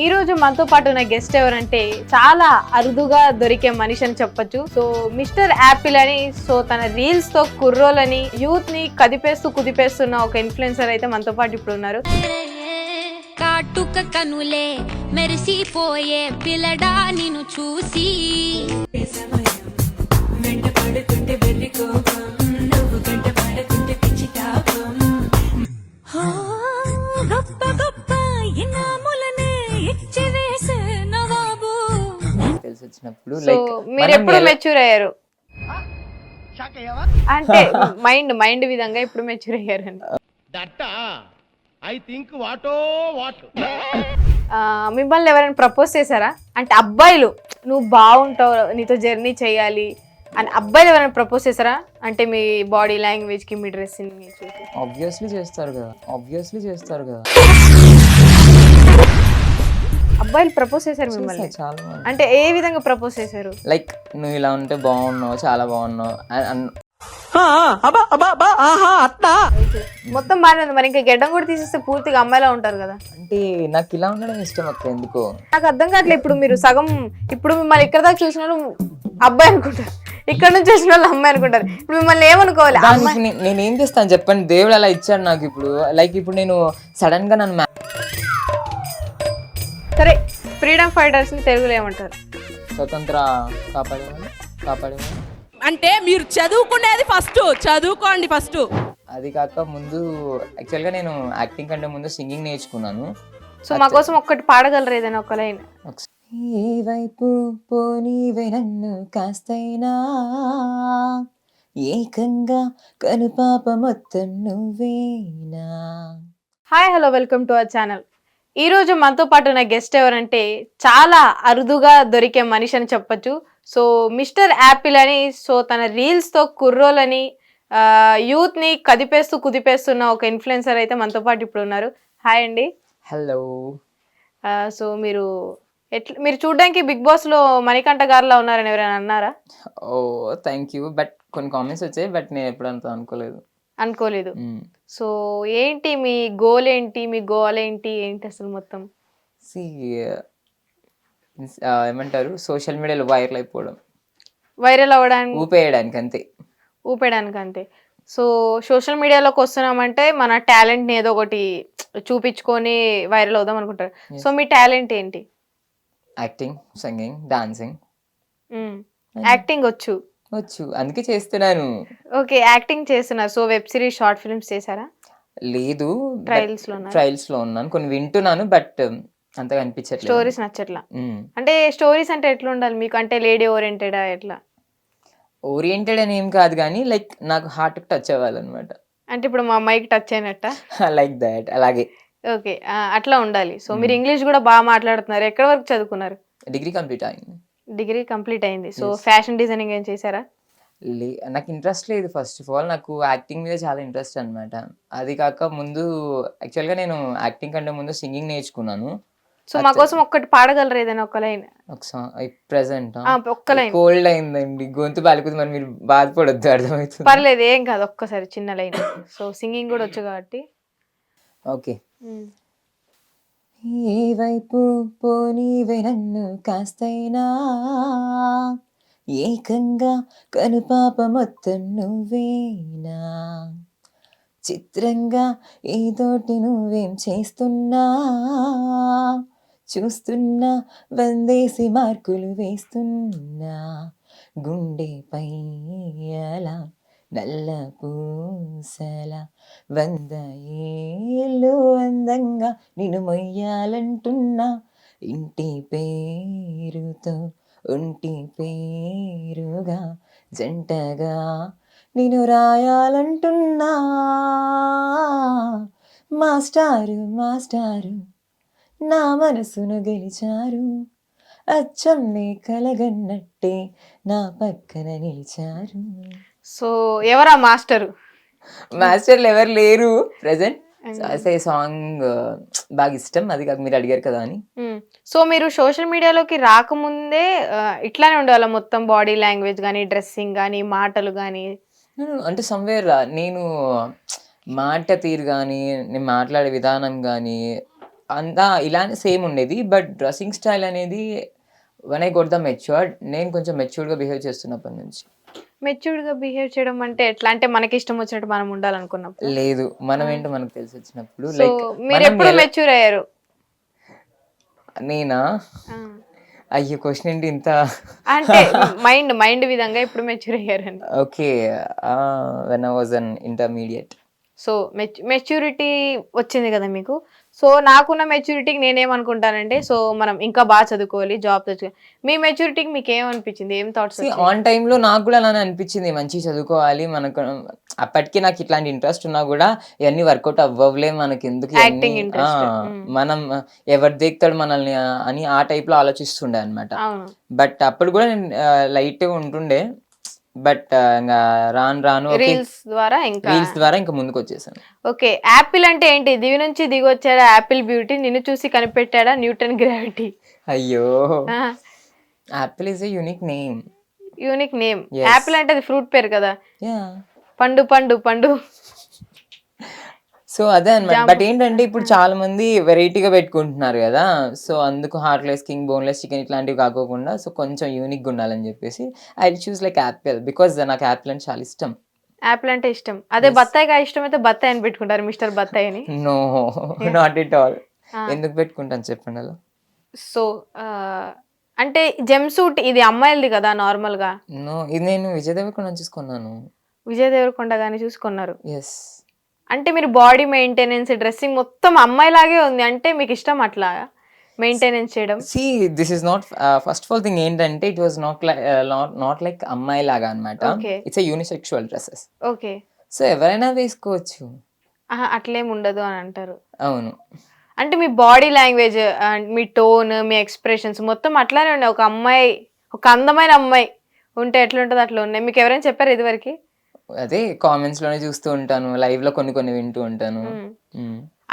ఈ రోజు మనతో పాటు ఉన్న గెస్ట్ ఎవరంటే చాలా అరుదుగా దొరికే మనిషి అని చెప్పొచ్చు. సో మిస్టర్ యాపిల్ అని తన రీల్స్ తో కుర్రోలని యూత్ ని కుదిపేస్తున్న ఒక ఇన్ఫ్లుయెన్సర్ అయితే మనతో పాటు ఇప్పుడు ఉన్నారు. కాటుక కనులే మెరిసిపోయే పిల్లడా నిన్ను చూసి తెలిసినప్పుడు సో మీరు ఎప్పుడు మెచ్యూర్ అయ్యారు అంటే మైండ్ విధంగా ఎప్పుడు మెచ్యూర్ అయ్యారు అని మిమ్మల్ని ఎవరైనా ప్రపోజ్ చేశారా? అంటే అబ్బాయిలు నువ్వు బాగుంటావు, నీతో జర్నీ చేయాలి అని అబ్బాయిలు ఎవరైనా ప్రపోజ్ చేశారా? అంటే మీ బాడీ లాంగ్వేజ్ కి మీ డ్రెస్సింగ్ చూసి ఆబ్వియస్లీ చేస్తారు కదా. అబ్బాయిలు ప్రపోజ్ చేశారు మిమ్మల్ని? చాలా మంది. అంటే ఏ విధంగా ప్రపోజ్ చేశారు? లైక్ నువ్వు ఇలా ఉంటే బాగున్నావు, చాలా బాగున్నావు మొత్తం బాగానే ఉంది. మరి ఇంకా గెడ్డం కూడా తీసేస్తే పూర్తిగా అమ్మాయిలా ఉంటారు కదా. అంటే నాకు ఇలా ఉండడం ఇష్టం అక్క. ఎందుకో నాకు అర్థం కావట్లేదు. ఇప్పుడు మీరు సగం ఇప్పుడు మిమ్మల్ని ఇక్కడ దాకా చూసిన వాళ్ళు అబ్బాయి అనుకుంటారు, ఇక్కడ నుంచి చూసిన వాళ్ళు అమ్మాయి అనుకుంటారు. ఇప్పుడు మిమ్మల్ని ఏమనుకోవాలి? నేను ఏం చేస్తాను చెప్పండి, దేవుడు అలా ఇచ్చాడు నాకు. ఇప్పుడు లైక్ ఇప్పుడు నేను సడన్ గా నన్ను సరే, ఫ్రీడమ్ ఫైటర్స్ ని తెలుగులో ఏమంటారు? స్వతంత్ర కాపాడేవాళ్ళు అంటే మీరు చదువుకునేది చదువుకోండి ఫస్ట్. అది కాక ముందు యాక్చువల్గా నేను యాక్టింగ్ కంటే ముందు సింగింగ్ నేర్చుకున్నాను. సో మా కోసం ఒక్కటి పాడగలరు ఏదైనా ఒక లైన్? ఏ వైపు పోనీవే నన్ను కాస్తైనా, ఏకంగా కనుపాప మొత్తం నువ్వేనా. Hi hello, welcome to our channel. ఈ రోజు మనతో పాటు ఉన్న గెస్ట్ ఎవరంటే చాలా అరుదుగా దొరికే మనిషి అని చెప్పొచ్చు. సో మిస్టర్ యాపిల్ అని తన రీల్స్ తో కుర్రోలని యూత్ ని కుదిపేస్తున్న ఒక ఇన్ఫ్లుయెన్సర్ అయితే మనతో పాటు ఇప్పుడు ఉన్నారు. హాయ్ అండి. హలో. సో మీరు చూడడానికి బిగ్ బాస్ లో మణికంఠ గారిలా ఉన్నారని ఎవరైనా అన్నారా? ఓ థ్యాంక్ యూ. బట్ కొన్ని కామెంట్స్ వచ్చాయి, బట్ నేను ఎప్పుడంతా అనుకోలేదు. సో ఏంటి మీ గోల్ ఏంటి, మీ గోల్ ఏంటి అసలు మొత్తం? ఏమంటారు, సోషల్ మీడియాలో వైరల్ అవ్వడానికి, ఊపేయడానికి అంతే. సో సోషల్ మీడియాలోకి వస్తున్నామంటే మన టాలెంట్ ని ఏదో ఒకటి చూపించుకొని వైరల్ అవుదాం అనుకుంటారు. సో మీ టాలెంట్ ఏంటి? Acting, singing, dancing. యాక్టింగ్ వచ్చు, అందుకే చేస్తున్నాను. ఓకే, యాక్టింగ్ చేస్తున్నారు. So web series, short films చేశారా? లేదు, ట్రయల్స్ లో ఉన్నాను. కొన్ని వింటున్నాను, బట్ అంతగా అనిపించట్లేదు. స్టోరీస్ నచ్చట్లా? అంటే స్టోరీస్ అంటే ఎట్లా ఉండాలి మీకు? అంటే లేడీ ఓరియంటెడ్ ఎట్లా? ఓరియంటెడ్ అని ఏం కాదు, కానీ లైక్ నాకు హార్ట్ టచ్ అవ్వాలన్నమాట. అంటే ఇప్పుడు మా అమ్మాయికి టచ్ అయినట్ట? లైక్ దాట్, అలాగే. ఓకే, అట్లా ఉండాలి. సో మీరు ఇంగ్లీష్ కూడా బాగా మాట్లాడుతున్నారు. ఎక్కడ వరకు చదువుకున్నారు? డిగ్రీ కంప్లీట్ అయింది. సో ఫ్యాషన్ డిజైనింగ్ ఏం చేశారా? నాకు ఇంట్రెస్ట్ లేదు. ఫస్ట్ ఆఫ్ ఆల్ నాకు యాక్టింగ్ మీద చాలా ఇంట్రెస్ట్ అనమాట. అది కాక ముందు యాక్చువల్గా నేను యాక్టింగ్ కంటే ముందు సింగింగ్ నేర్చుకున్నాను. సో మా కోసం ఒక్కటి పాడగలరు ఏదైనా ఒక లైన్? ప్రెసెంట్ ఒక్క లైన్. కోల్డ్ అయిందండి, గొంతు బాలిపోతుంది. మరి మీరు బాధపడొద్దు, అర్థమవుతుంది. పర్లేదు, ఏం కాదు, ఒక్కసారి చిన్న లైన్. సో సింగింగ్ కూడా వచ్చు కాబట్టి. ఓకే. ఏ వైపు పోనీవే నన్ను కాస్తైనా, ఏకంగా కనుపాప మొత్తం నువ్వేనా, చిత్రంగా ఏదోటి నువ్వేం చేస్తున్నా, చూస్తున్నా వందేసి మార్కులు వేస్తున్నా, గుండెపై అలా నల్ల పూసల 100 ఏళ్ళు అందంగా నిన్ను మొయ్యాలంటున్నా, ఇంటి పేరుతో ఒంటి పేరుగా జంటగా నిన్ను రాయాలంటున్నా, మాస్టారు నా మనసును గెలిచారు, అచ్చం నీ కలగన్నట్టే నా పక్కన నిలిచారు. సో ఎవరా మాస్టర్లు ఎవరు లేరు ప్రెసెంట్. సాంగ్ బాగా ఇష్టం, అది కాక మీరు అడిగారు కదా అని. సో మీరు సోషల్ మీడియాలోకి రాకముందే ఇట్లానే ఉండేవాళ్ళ? మొత్తం బాడీ లాంగ్వేజ్ కానీ, డ్రెస్సింగ్ కానీ, మాటలు కానీ? అంటే సమ్వేర్ నేను మాట తీరు కానీ, నేను మాట్లాడే విధానం కానీ అంతా ఇలానే సేమ్ ఉండేది. బట్ డ్రెస్సింగ్ స్టైల్ అనేది one I got the matured, నేను కొంచెం మెచ్యూర్డ్గా బిహేవ్ చేస్తున్నప్పటి నుంచి. మెచ్యూర్డ్ గా బిహేవ్ చేయడం అంటే ఎట్లా, అంటే మనకి ఇష్టం వచ్చినట్టు మనం ఉండాలనుకున్నప్పుడు? లేదు, మనం ఏంటో మనకు తెలిసి వచ్చినప్పుడు. సో లైక్ మీరు ఎప్పుడు మెచ్యూర్ అయ్యారు? నేనా? ఆ. అయ్యో, క్వశ్చన్ ఏంటి ఇంత? అంటే మైండ్ విధంగా ఎప్పుడు మెచ్యూర్ అయ్యారని. Okay, when I was an intermediate. So maturity వచ్చింది కదా మీకు. సో నాకున్న మెచ్యూరిటీకి నేనేమనుకుంటానంటే, సో మనం ఇంకా బాగా చదువుకోవాలి, జాబ్ తెచ్చుకోవాలి. మీ మెచ్యూరిటీకి మీకు ఏమనిపించింది, ఏం థాట్స్? ఆన్ టైంలో నాకు కూడా అలానే అనిపించింది, మంచిగా చదువుకోవాలి మనకు. అప్పటికి నాకు ఇట్లాంటి ఇంట్రెస్ట్ ఉన్నా కూడా ఇవన్నీ వర్కౌట్ అవ్వలే, మనకి ఎందుకు ఇవన్నీ? Acting interest. మనం ఎవరు దేక్తాడు మనల్ని అని ఆ టైప్ లో ఆలోచిస్తుండే అనమాట. అవును. బట్ అప్పుడు కూడా నేను లైట్ ఉంటుండే. బట్ ఇంకా రాను రీల్స్ ద్వారా ఇంకా ముందుకు వచ్చేసాను. ఓకే, యాపిల్ అంటే ఏంటి? దివి నుంచి దిగి వచ్చాడా యాపిల్ బ్యూటీ, నిన్ను చూసి కనిపెట్టాడా న్యూటన్ గ్రావిటీ? అయ్యో, Apple is a unique name. Unique name. Yes. Apple అంటే అది ఫ్రూట్ పేరు కదా. యా, పండు పండు పండు. సో అదే అనమాట. బట్ ఏంటంటే ఇప్పుడు చాలా మంది వెరైటీగా పెట్టుకుంటున్నారు కదా, సో అందుకు హార్ట్లెస్ కింగ్, బోన్లెస్ చికెన్ ఇట్లాంటివి కాకోకుండా సో కొంచెం యూనిక్గా ఉండాలని చెప్పేసి I choose like Apple, because నాకు యాపిల్ అంటే చాలా ఇష్టం. యాపిల్ అంటే ఇష్టం. అదే బత్తాయిగా ఇష్టం అయితే బత్తాయి అని పెట్టుకుంటారు, మిస్టర్ బత్తాయి అని. No, not it all. ఎందుకు పెట్టుకుంటాను చెప్పండి అలా? సో అంటే జెమ్ సూట్ ఇది అమ్మాయిలది కదా నార్మల్ గా. నో, ఇది నేను విజయ్ దేవరకొండ చూసుకున్నాను. విజయ్ దేవరకొండ గాని చూసుకున్నారు. ఎస్. అంటే మీరు బాడీ మెయింటెనెన్స్, డ్రెస్సింగ్ మొత్తం అమ్మాయిలాగే ఉంది, అంటే మీకు ఇష్టం అట్లా మెయింటెనెన్స్ చేయడం? See this is not first of all thing ఏంటంటే ఇట్ వాజ్ నాట్ లైక్ అమ్మాయి లాగా అనమాట. Okay. It's a unisexual dresses. Okay. So ఎవరైనా వేసుకోవచ్చు. అట్లేం ఉండదు అని అంటారు. అవును. అంటే మీ బాడీ లాంగ్వేజ్, మీ టోన్, మీ ఎక్స్ప్రెషన్స్ మొత్తం అట్లానే ఉన్నాయి. ఒక అమ్మాయి, ఒక అందమైన అమ్మాయి ఉంటే ఎట్లుంటుంది అట్లా ఉన్నాయి. మీకు ఎవరైనా చెప్పారు ఇదివరకు? అదే కామెంట్స్ లోనే చూస్తూ ఉంటాను, లైవ్ లో కొన్ని వింటూ ఉంటాను.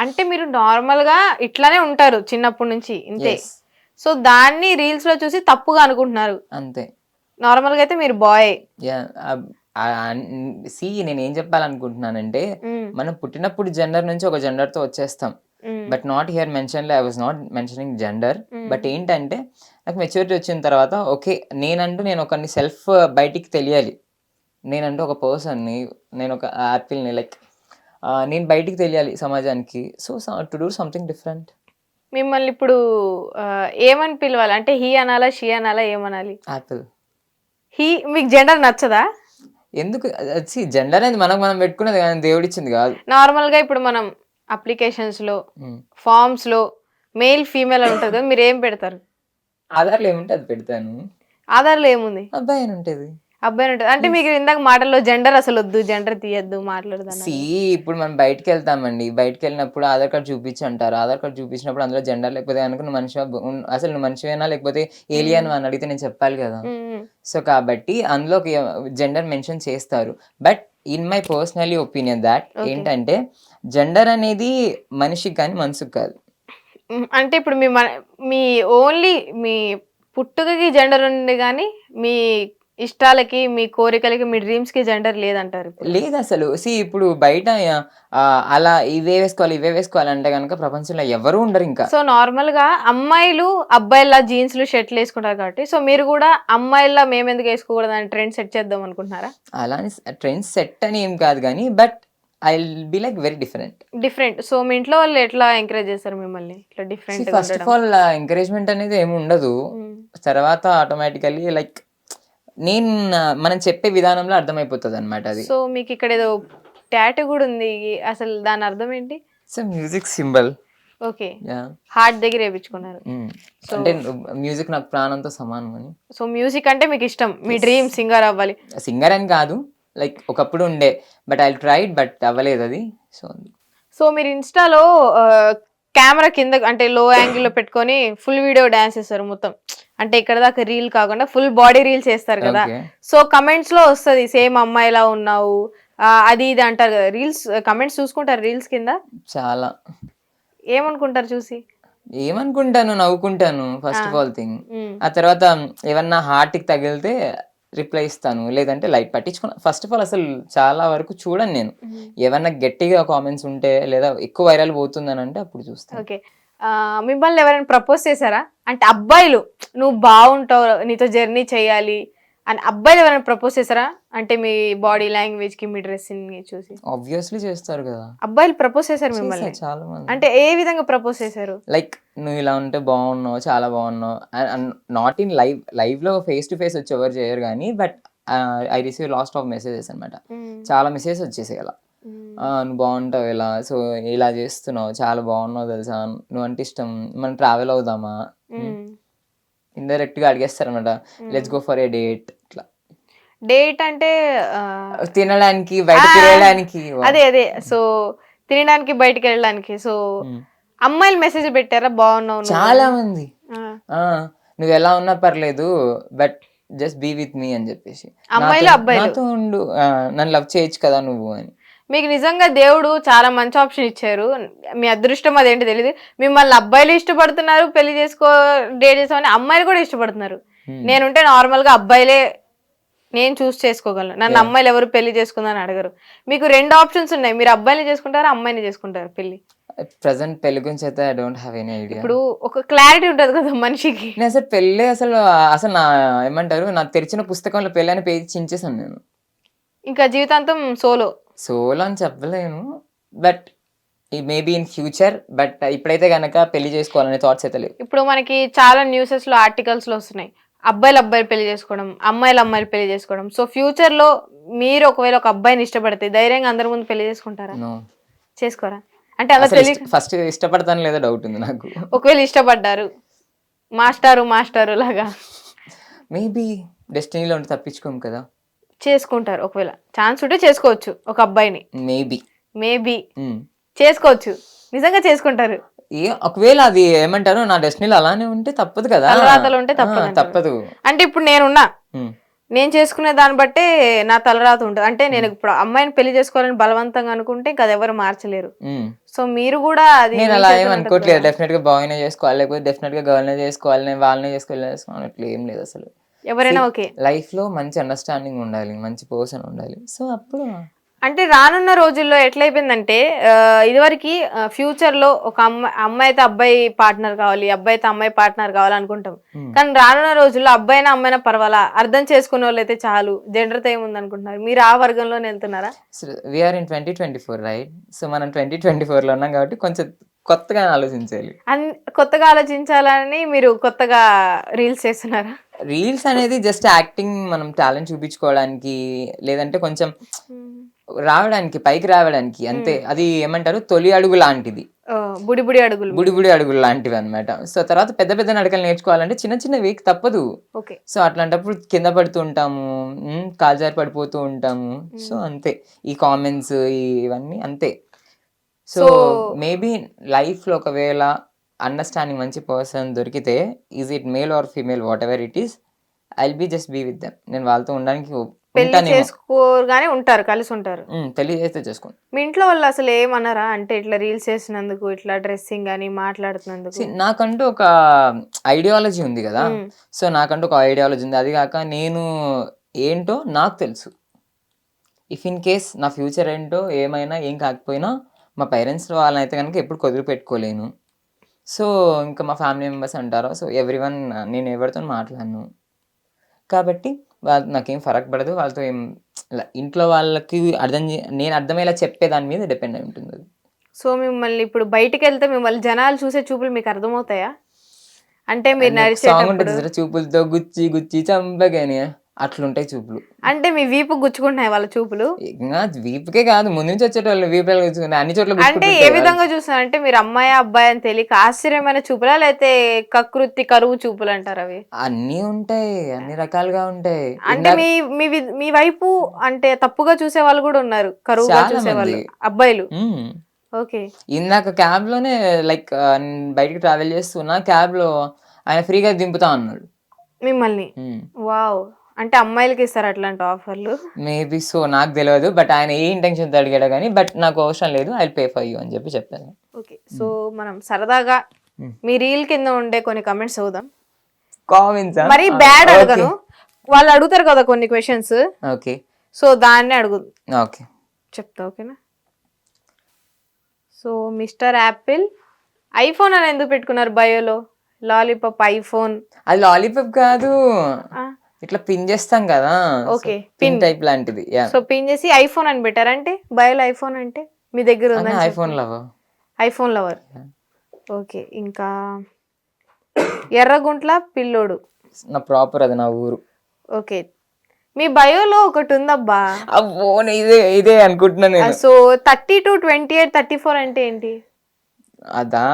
అంటే మీరు నార్మల్ గా ఇట్లానే ఉంటారు చిన్నప్పటి నుంచి ఇంతే. Yes. సో దాన్ని రీల్స్ లో చూసి తప్పుగా అనుకుంటున్నారు. అంతే. నార్మల్ గా అయితే మీరు బాయ్. సి నేను ఏం చెప్పాలనుకుంటున్నానంటే, మనం పుట్టినప్పుడు జెండర్ నుంచి ఒక జెండర్ తో వచ్చేస్తాం. But not here mention, I was not mentioning gender. But ఏంటంటే నాకు మెచ్యూరిటీ వచ్చిన తర్వాత ఓకే, నేను ఒకరిని సెల్ఫ్ బయటికి తెలియాలి. నేనంటే ఒక పర్సన్ని, నేను ఒక యాపిల్ని, లైక్ నేను బయటికి తెలియాలి సమాజానికి. So to do something different. మిమ్మల్ని ఇప్పుడు ఏమని పిలవాలి? అంటే హీ అనాలా, షీ అనాలా, ఏమనాలి? యాపిల్. హీ. మీకు జెండర్ నచ్చదా? ఎందుకు? జెండర్ అనేది మనం పెట్టుకున్నది కానీ దేవుడిచ్చింది కాదు. నార్మల్ గా ఇప్పుడు మనం అప్లికేషన్స్ లో, ఫార్మ్స్ లో మేల్ ఫీమేల్ అని ఉంటుంది కదా, మీరు ఏం పెడతారు? ఆధార్లో ఏముంటే అది పెడతాను. ఆధార్లో ఏముంది? అబ్బాయి అని ఉంటుంది. అబ్బాయి ఉంటుంది. అంటే మీకు ఇందాక మాటల్లో జెండర్ అసలు వద్దు, జెండర్ తీయద్దు మాట్లాడదాన్ని. ఇప్పుడు మనం బయటకు వెళ్తామండి, బయటకు వెళ్ళినప్పుడు ఆధార్ కార్డ్ చూపించి అంటారు. ఆధార్ కార్డ్ చూపించినప్పుడు అందులో జెండర్ లేకపోతే కనుక నువ్వు మనిషి, అసలు నువ్వు మనిషివేనా లేకపోతే ఏలియన్ అని అడిగితే నేను చెప్పాలి కదా. సో కాబట్టి అందులో జెండర్ మెన్షన్ చేస్తారు. But in my personally opinion that ఏంటంటే జెండర్ అనేది మనిషికి కానీ మనసుకు కాదు. అంటే ఇప్పుడు మీ ఓన్లీ మీ పుట్టుకకి జెండర్ ఉంది కానీ మీ ఇష్టాలకి, మీ కోరికలకి, మీ డ్రీమ్స్ కి జెండర్ లేదంటారు? లేదు అసలు. ఇప్పుడు బయట అలా ఇవే వేసుకోవాలి అంటే కనుక ప్రపంచంలో ఎవరు ఉండరు ఇంకా. సో నార్మల్ గా అమ్మాయిలు అబ్బాయిలా జీన్స్లు షర్ట్లు వేసుకుంటారు కాబట్టి, సో మీరు కూడా అమ్మాయిలా మేము ఎందుకు వేసుకోకూడదు అని ట్రెండ్ సెట్ చేద్దాం అనుకుంటున్నారా? అలా ట్రెండ్ సెట్ అని ఏం కాదు కానీ, but I will be like very different. So మీ ఇంట్లో వాళ్ళు ఎట్లా ఎంకరేజ్ చేస్తారు మిమ్మల్ని ఇట్లా different? First of all encouragement అనేది ఏమి ఉండదు. తర్వాత ఆటోమేటికల్లీ లైక్ మనం చెప్పే విధానంలో అర్థమైపోతుంది అనమాట అది. సో మీకు ఇక్కడ ఏదో టాటూ కూడా ఉంది, అసలు దాని అర్థం ఏంటి? Music symbol. ఓకే, హార్ట్ దగ్గర వేయించుకున్నారు. అంటే మ్యూజిక్ నాకు ప్రాణంతో సమానం అని. సో మ్యూజిక్ అంటే మీకు ఇష్టం, మీ డ్రీమ్ సింగర్ అవ్వాలి? సింగర్ అని కాదు, లైక్ ఒకప్పుడు ఉండే, బట్ ఐ ట్రైడ్, బట్ అవ్వలేదు అది. సో మీరు ఇన్స్టాలో కెమెరా కింద అంటే లో యాంగిల్ లో పెట్టుకొని ఫుల్ వీడియో డాన్స్ చేస్తారు మొత్తం, అంటే ఇక్కడ దాకా రీల్ కాకుండా ఫుల్ బాడీ రీల్స్ చేస్తారు కదా. సో కమెంట్స్ లో వస్తుంది సేమ్ అమ్మాయిలా ఉన్నావు అది ఇది అంటారు కదా. రీల్స్ కమెంట్స్ చూసుకుంటారు రీల్స్ కింద? చాలా. ఏమనుకుంటారు చూసి? ఏమనుకుంటాను, నవ్వుకుంటాను ఫస్ట్ ఆఫ్ ఆల్ థింగ్. ఆ తర్వాత ఏమన్నా హార్ట్ కి తగిలితే రిప్లై ఇస్తాను, లేదంటే లైట్ పట్టించుకున్నా. ఫస్ట్ ఆఫ్ ఆల్ అసలు చాలా వరకు చూడను నేను. ఏమన్నా గట్టిగా కామెంట్స్ ఉంటే లేదా ఎక్కువ వైరల్ పోతుందని అంటే అప్పుడు చూస్తాను. ఓకే, మిమ్మల్ని ఎవరైనా ప్రపోజ్ చేశారా? అంటే అబ్బాయిలు నువ్వు బాగుంటావు, నీతో జర్నీ చేయాలి అని అబ్బాయిలు ఎవరైనా ప్రపోజ్ చేశారా? అంటే మీ బాడీ లాంగ్వేజ్ కి, మీ డ్రెస్సింగ్ చూసి. ఆబ్వియస్లీ చేస్తారు కదా, అబ్బాయిలు ప్రపోజ్ చేశారు మిమ్మల్ని? చేస్తారు చాలా మంది. అంటే ఏ విధంగా ప్రపోజ్ చేశారు? లైక్ నువ్వు ఇలా ఉంటే బాగున్నావు, చాలా బాగున్నావు. నాట్ ఇన్ లైవ్ లో ఫేస్ టు ఫేస్ వచ్చి ఎవరు చేయరు కానీ, but I receive last of messages అనమాట. చాలా మెసేజెస్ వచ్చేసాయి ఇలా, నువ్వు బాగుంటావు ఇలా, సో ఇలా చేస్తున్నావు, చాలా బాగున్నావు తెలుసా, నువ్వు అంటే ఇష్టం, మనం ట్రావెల్ అవుదామా, ఇండైరెక్ట్ గా అడిగేస్తారు అనమాట. Let's go for a date. ఇట్లా డేట్ అంటే తినడానికి, బయట తిరగడానికి. అదే సో తినడానికి, బయటికి వెళ్ళడానికి. సో అమ్మాయిలు మెసేజ్ పెట్టారా బాగున్నావు నువ్వు? చాలా మంది నువ్వు ఎలా ఉన్నా పర్లేదు, but just be with me అని చెప్పేసి, అమ్మాయిలు అబ్బాయిలు నాతో ఉండు, నన్ను లవ్ చేయొచ్చు కదా నువ్వు అని. మీకు నిజంగా దేవుడు చాలా మంచి ఆప్షన్ ఇచ్చారు. మీ అదృష్టం అదేంటి తెలియదు. మిమ్మల్ని అబ్బాయిలు ఇష్టపడుతున్నారు, పెళ్లి చేసుకో డేట్ చేసామని అమ్మాయిలు కూడా ఇష్టపడుతున్నారు. నేనుంటే నార్మల్ గా అబ్బాయిలే నేను చూస్ చేసుకోగలను, నన్ను అమ్మాయిలు ఎవరు పెళ్లి చేసుకుందని అడగరు. మీకు 2 ఆప్షన్స్ ఉన్నాయి, మీరు అబ్బాయిని చేసుకుంటారా, అమ్మాయిని చేసుకుంటారు పెళ్లి? ప్రెసెంట్ పెళ్లి గురించి అయితే I don't have any idea. ఇప్పుడు ఒక క్లారిటీ ఉంటది కదా మనిషికి. నేను అసలు పెళ్ళి అసలు నా ఏమంటారు, నాకు తెరిచిన పుస్తకంలో పెళ్ళి అనే పేజ్ చించేసాను నేను. ఇంకా జీవితాంతం సోలో అని చెప్పలేను, but maybe in future, but ఇప్పుడైతే గనక పెళ్లి చేసుకోవాలనే థాట్స్ అయితే లేవు. ఇప్పుడు మనకి చాలా న్యూసెస్ లో, ఆర్టికల్స్ లో వస్తున్నాయి, అబ్బాయిలు పెళ్లి చేసుకోవడం, అమ్మాయిలు పెళ్లి చేసుకోవడం. సో ఫ్యూచర్ లో మీరు ఒకవేళ ఒక అబ్బాయిని ఇష్టపడితే ధైర్యంగా అందరి ముందు పెళ్లి చేసుకుంటారా? చేసుకోరా? అంటే అలా ఫస్ట్ ఇష్టపడతాను లేదా డౌట్ ఉంది నాకు. ఒకవేళ ఇష్టపడ్డారు, మాస్టారు లాగా మేబీ డెస్టినీలో ఉంటే తప్పించుకోము కదా. చేసుకుంటారు, ఒకవేళ ఛాన్స్ ఉంటే చేసుకోవచ్చు ఒక అబ్బాయిని. మేబీ చేసుకోవచ్చు, నిజంగా చేసుకుంటారు. ఒకవేళ అది ఏమంటారు, నా డెస్టినీలో అలానే ఉంటే తప్పదు కదా, తలరాతలు ఉంటే తప్పదు. అంటే ఇప్పుడు నేను చేసుకునే దాన్ని బట్టే నా తలరాత ఉంటుంది. అంటే నేను ఇప్పుడు అమ్మాయిని పెళ్లి చేసుకోవాలని బలవంతంగా అనుకుంటే ఇంకా అది ఎవరు మార్చలేరు. సో మీరు కూడా అది, నేను అలా ఏం అనుకోవట్లేదు, డెఫినెట్ గా బాయ్నే చేసుకోవాలి, లేకపోతే డెఫినెట్ గా గర్ల్నే చేసుకోవాలి, నేను వాళ్ళనే చేసుకోవాలి అట్లా ఏం లేదు అసలు. ఎవరైనా ఓకే. లైఫ్ లో మంచి అండర్స్టాండింగ్ ఉండాలి, మంచి పర్సన్ ఉండాలి. సో అప్పుడు అంటే రానున్న రోజుల్లో ఎట్లయిపోయిందంటే, ఇదివరకు ఫ్యూచర్ లో ఒక అమ్మాయి అయితే అబ్బాయి పార్ట్నర్ కావాలి, అబ్బాయి అయితే అమ్మాయి పార్ట్నర్ కావాలి అనుకుంటాం. కానీ రానున్న రోజుల్లో అబ్బాయినా అమ్మాయినా పర్వాలా, అర్థం చేసుకునే వాళ్ళు అయితే చాలు, జెండర్తో ఏముంది అనుకుంటున్నారు. మీరు ఆ వర్గంలోనే వెళ్తున్నారా? We are in 2024 right. సో మనం 2024 లో ఉన్నాం కాబట్టి కొంచెం కొత్తగా ఆలోచించాలి. కొత్తగా ఆలోచించాలని మీరు కొత్తగా రీల్స్ చేస్తున్నారా? రీల్స్ అనేది జస్ట్ యాక్టింగ్, మనం టాలెంట్ చూపించుకోవడానికి, లేదంటే కొంచెం రావడానికి, పైకి రావడానికి అంతే. అది ఏమంటారు, తొలి అడుగు లాంటిది, బుడి అడుగులు లాంటివి అనమాట. సో తర్వాత పెద్ద పెద్ద నడకలు నేర్చుకోవాలంటే చిన్న చిన్న వీక్ తప్పదు. సో అట్లాంటప్పుడు కింద పడుతూ ఉంటాము, కాల్జారి పడిపోతూ ఉంటాము. సో అంతే, ఈ కామెంట్స్ ఇవన్నీ అంతే. సో మేబీ లైఫ్ లో ఒకవేళ అండర్స్టాండింగ్ మంచి పర్సన్ దొరికితే, is it male or female, whatever it is, I will be just be with them. నేను వాళ్ళతో ఉండడానికి చేసుకోగానే ఉంటారు, కలిసి ఉంటారు. పెళ్లి చేస్తే చేసుకోండి. మీ ఇంట్లో వాళ్ళు అసలు ఏమన్నారా? అంటే ఇట్లా రీల్స్ చేసినందుకు, ఇట్లా డ్రెస్సింగ్ అని మాట్లాడుతున్నందుకు? నాకంటూ ఒక ఐడియాలజీ ఉంది కదా. సో నాకంటూ ఒక ఐడియాలజీ ఉంది. అది కాక నేను ఏంటో నాకు తెలుసు. ఇఫ్ ఇన్ కేస్ నా ఫ్యూచర్ ఏంటో ఏమైనా ఏం కాకపోయినా, మా పేరెంట్స్ వాళ్ళనైతే కనుక ఎప్పుడు కుదిరి పెట్టుకోలేను. సో ఇంకా మా ఫ్యామిలీ మెంబర్స్ అంటారు. సో ఎవ్రీవన్, నేను ఎవరితో మాట్లాడను కాబట్టి వాళ్ళు నాకేం ఫరక్ పడదు. వాళ్ళతో ఏం, ఇంట్లో వాళ్ళకి నేను అర్థమయ్యేలా చెప్పే దాని మీద డిపెండ్ అయి ఉంటుంది అది. సో మిమ్మల్ని ఇప్పుడు బయటికి వెళ్తే మిమ్మల్ని జనాలు చూసే చూపులు మీకు అర్థమవుతాయా? అంటే మీరు నడిచేటప్పుడు చూపులతో గుచ్చి గుచ్చి చంపగానే అట్లుంటాయి చూపులు. అంటే మీ వీపు గుచ్చుకుంటున్నాయి వాళ్ళ చూపులు? ఇంకా వీపుకే కాదు, ముందు నుంచి వచ్చేటోళ్ళు వీపు గుచ్చుకున్నాయి, అన్ని చోట్ల. అంటే ఏ విధంగా చూస్తున్నారు? అంటే మీరు అమ్మాయి అబ్బాయి అని తెలియక ఆశ్చర్యమైన చూపులా, లేకపోతే కకృతి కరువు చూపులు అంటారు అవి? అన్ని ఉంటాయి, అన్ని రకాలుగా ఉంటాయి. అంటే మీ వైపు అంటే తప్పుగా చూసే వాళ్ళు కూడా ఉన్నారు, కరువుగా చూసే వాళ్ళు అబ్బాయిలు. ఓకే. ఇందాక క్యాబ్ లోనే, లైక్ బయటికి ట్రావెల్ చేస్తున్నా, క్యాబ్ లో ఆయన ఫ్రీగా దింపుతా అన్నాడు మిమ్మల్ని. వావ్. అంటే అమ్మాయిలకి ఇస్తారు అట్లాంటి ఆఫర్లు? మేబీ సో, నాకు తెలియదు. బట్ ఆయన ఏ ఇంటెన్షన్ తో అడిగాడు కానీ, బట్ నాకు అవసరం లేదు, ఐ పే ఫర్ యూ అని చెప్పాను. ఓకే. సో మనం సరదాగా మీ రీల్ కింద ఉండే కొన్ని కమెంట్స్ చదువుదాం. కామెంట్స్ మరి బ్యాడ్ అడగను, వాళ్ళు అడుగుతారు కదా కొన్ని క్వశ్చన్స్. ఓకే. సో దాన్ని అడుగు. ఓకే, చెప్తా. ఓకేనా? సో మిస్టర్ యాపిల్ ఐఫోన్ అని ఎందుకు పెట్టుకున్నారు బయోలో? Lollipop iPhone. అది లాలీపాప్ కాదు, ఇట్లా పిన్ చేస్తాం కదా, ఓకే, పిన్ టైప్ లాంటిది. సో పిన్ చేసి ఐఫోన్ అని పెట్టారంటే బయోలో ఐఫోన్ అంటే మీ దగ్గర ఉందని iPhone lover. IPhone lover. Okay, ఇంకా ఎర్రగుంట్ల పిల్లోడు. నా ప్రాపర్ అది నా ఊరు. ఓకే, మీ బయోలో ఒకటి ఉందబ్బా. అబ్బో ఇదే అనుకుంటున్నాను నేను. సో 30 to 28 34 అంటే ఏంటి? అదా,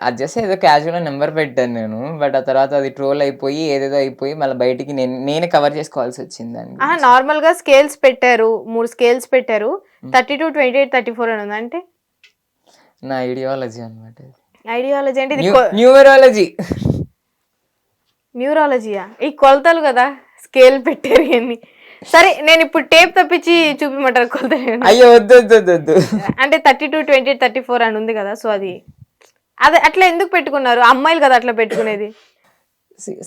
అది జస్ట్ ఏదో క్యాజువల్ నెంబర్ పెట్టాను నేను, బట్ ఆ తర్వాత అది ట్రోల్ అయిపోయి ఏదేదో అయిపోయి మళ్ళీ బయటికి నేనే కవర్ చేసుకోవాల్సి వచ్చింది. నార్మల్ గా స్కేల్స్ పెట్టారు, 3 స్కేల్స్ పెట్టారు, 30 to 28 34 అని ఉంది. అంటే నా ఐడియాలజీ అనమాట. ఐడియాలజీ అంటే న్యూమరాలజీ. న్యూరాలజీయా? ఈ కొలతలు కదా, స్కేల్ పెట్టారు ఇవన్నీ. సరే, నేను ఇప్పుడు టేప్ తప్పించి చూపిమంటారు కొలతలు? అయ్యో వద్దు. అంటే 30 to 28 34 అని ఉంది కదా, సో అది అట్లా ఎందుకు పెట్టుకున్నారు? అమ్మాయిలు కదా అట్లా పెట్టుకునేది.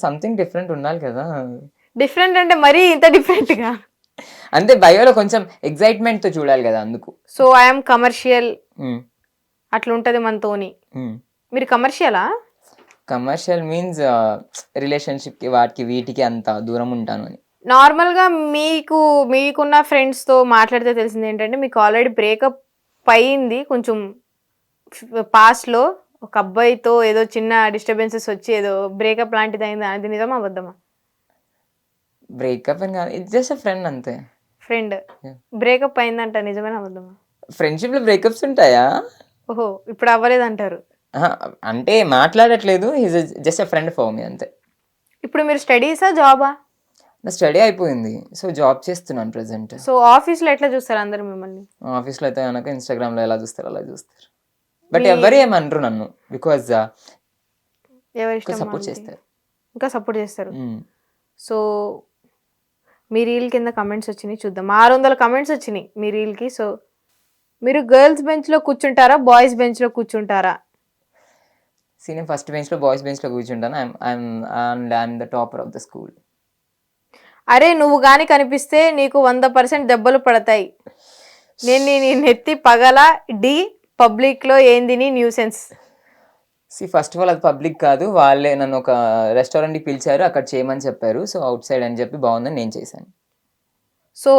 సంథింగ్ డిఫరెంట్ ఉండాలి కదా. డిఫరెంట్ అంటే మరీ ఇంత డిఫరెంట్ గా అంటే బయోలో కొంచెం ఎక్సైట్మెంట్ తో చూడాలి కదా, అందుకు. సో ఐఎమ్ కమర్షియల్ అట్లా ఉంటది మనతోని. మీరు కమర్షియలా? కమర్షియల్ మీన్స్ రిలేషన్షిప్ కి వాటికి వీటికి అంత దూరం ఉంటాను అని. నార్మల్ గా మీకున్న ఫ్రెండ్స్ తో మాట్లాడితే తెలిసింది ఏంటంటే మీకు ఆల్రెడీ బ్రేకప్ అయింది కొంచెం పాస్ట్ లో, ఒక అబ్బాయితో ఏదో చిన్న డిస్టర్బెన్సెస్ వచ్చి ఏదో బ్రేకప్ లాంటిది అయింది. అది నిజమా అబద్ధమా? బ్రేకప్ అని కాదు, ఇట్స్ జస్ట్ ఫ్రెండ్ అంతే. ఫ్రెండ్ బ్రేకప్ అయిందంట, నిజమేనా అబద్ధమా? ఫ్రెండ్షిప్ లో బ్రేకప్స్ ఉంటాయా? ఓహో, ఇప్పుడు అవ్వలేదంటారు. అంటే మాట్లాడట్లేదు, is just a friend for me అంతే. ఇప్పుడు మీరు స్టడీసా జాబా? నా స్టడీ అయిపోయింది, సో జాబ్ చేస్తున్నాను ప్రెసెంట్. సో ఆఫీస్ లో ఎట్లా చూస్తారు అందరు మిమ్మల్ని? ఆఫీస్ లో అయితే కనుక ఇన్స్టాగ్రామ్ లో ఎలా చూస్తారు అలా చూస్తారు, బట్ ఎవరు ఏమనరు నన్ను, బికాజ్ సపోర్ట్ చేస్తారు. ఇంకా సపోర్ట్ చేస్తారు. సో మీ రీల్ కింద కమెంట్స్ వచ్చినాయి, చూద్దాం. 600 కమెంట్స్ వచ్చినాయి మీ రీల్ కి. సో మీరు గర్ల్స్ బెంచ్ లో కూర్చుంటారా, బాయ్స్ బెంచ్ లో కూర్చుంటారా? నేను ఫస్ట్ బెంచ్ లో, బాయ్స్ బెంచ్ లో కూర్చుంటాను. I'm the topper of the school. అరే నువ్వు గాని కనిపిస్తే నీకు 100% దెబ్బలు పడతాయి. నేను నీ నెత్తి పగల డి పబ్లిక్ లో ఏంది నీ న్యూసెన్స్. ఫస్ట్ ఆఫ్ ఆల్ అది పబ్లిక్ కాదు, వాళ్ళే నన్ను ఒక రెస్టారెంట్కి పిలిచారు, అక్కడ చేయమని చెప్పారు. సో అవుట్ సైడ్ అని చెప్పి బాగుందని నేను చేశాను. సో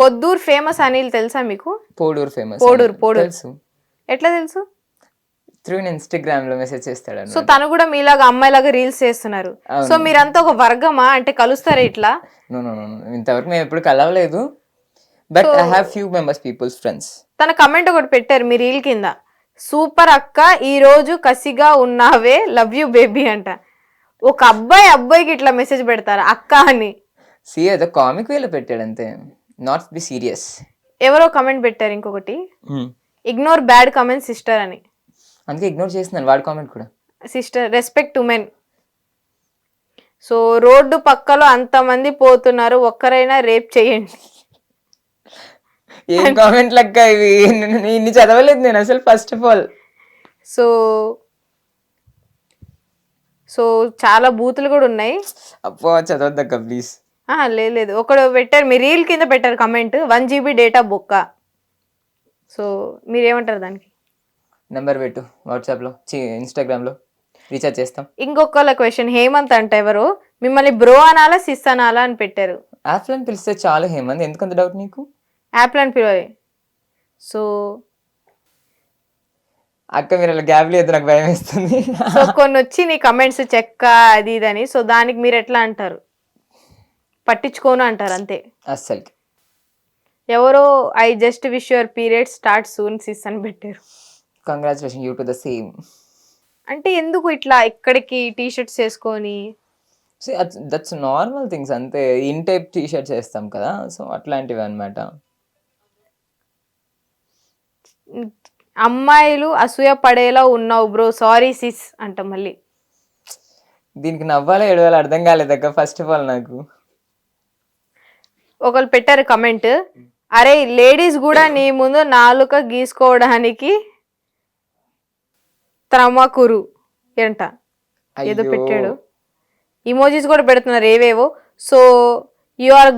పొద్దూరు ఫేమస్ అనిల్ తెలుసా మీకు? పోడూరు ఫేమస్. పోడూరు తెలుసు. ఎట్లా తెలుసు? త్రూ ఇన్స్టాగ్రామ్ లో మెసేజ్ చేస్తాడు. సో తను కూడా మీలాగా అమ్మాయిలాగా రీల్స్ చేస్తున్నారు. సో మీరంతా ఒక వర్గమా, అంటే కలుస్తారా ఇట్లా? నో, ఇంతవరకు మేము ఎప్పుడు కలవలేదు, but I have few members peoples friends. తన కమెంట్ ఒకటి పెట్టారు మీ రీల్ కింద, సూపర్ అక్క ఈ రోజు కసిగా ఉన్నావే, లవ్ యూ బేబీ అంట. ఒక అబ్బాయికి ఇట్లా మెసేజ్ పెడతారా అక్క అని? ఏదో కామిక్ వేలో పెట్టాడు అంతే, నాట్ బి సీరియస్. ఎవరో కమెంట్ పెట్టారు ఇంకొకటి, ఇగ్నోర్ బ్యాడ్ కమెంట్ సిస్టర్ అని. అందుకే ఇగ్నోర్ చేస్తున్నాను వాడి కామెంట్ కూడా. Sister respect women. So road పక్కలో అంతమంది పోతున్నారు, ఒక్కరైనా రేప్ చేయండి. ఏం కామెంట్ లెక్క ఇవి, ఇన్ని చదవలేదు నేను అసలు ఫస్ట్ ఆఫ్ ఆల్. సో చాలా బూతులు కూడా ఉన్నాయి. అప్పో చదవద్దక్క ప్లీజ్. లేదు, ఒకడు పెట్టారు మీ రీల్ కింద పెట్టారు కమెంట్, 1 GB డేటా బొక్క. సో మీరేమంటారు దానికి? నెంబర్ పెట్టు వాట్సాప్లో, ఇన్స్టాగ్రామ్లో రీఛార్జ్ చేస్తాం. ఇంకొకళ్ళ క్వశ్చన్, హేమంత్ అంట ఎవరు మిమ్మల్ని బ్రో అనాలా సిస్ అనాలా అని పెట్టారు. యాప్లో పిలిస్తే చాలు హేమంత్, ఎందుకంత డౌట్ నీకు? యాప్లో అని పిలవాలి. సో అక్క మీరు అలా గ్యాప్ లేదు, నాకు భయం వేస్తుంది. సో కొన్ని వచ్చి నీ కమెంట్స్ చెక్క అది ఇదని, సో దానికి మీరు ఎట్లా అంటారు? పట్టించుకోను అంటారు అంతే అస్సలు. ఎవరో I just wish your period start soon sis అని పెట్టారు. Congratulation you to the same. అంటే ఎందుకు ఇట్లా ఇక్కడికి టీ షర్ట్స్ వేసుకొని? దట్స్ నార్మల్ థింగ్స్ అంతే, ఇన్ టైప్ టీ షర్ట్స్ వేస్తాం కదా, సో అట్లాంటివి అనమాట. అమ్మాయిలు అసూయ పడేలా ఉన్నావు బ్రో, సారీ సిస్ అంట. మళ్ళీ దీనికి నవ్వాలా ఏడవాలో అర్థం కాలేదక్క ఫస్ట్ ఆఫ్ ఆల్ నాకు. ఒకళ్ళు పెట్టారు కమెంట్, అరే లేడీస్ కూడా నీ ముందు నాలుక గీసుకోవడానికి త్రమకురు అంట, ఏదో పెట్టాడు. ఇమోజీస్ కూడా పెడుతున్నారు ఏవేవో. So you are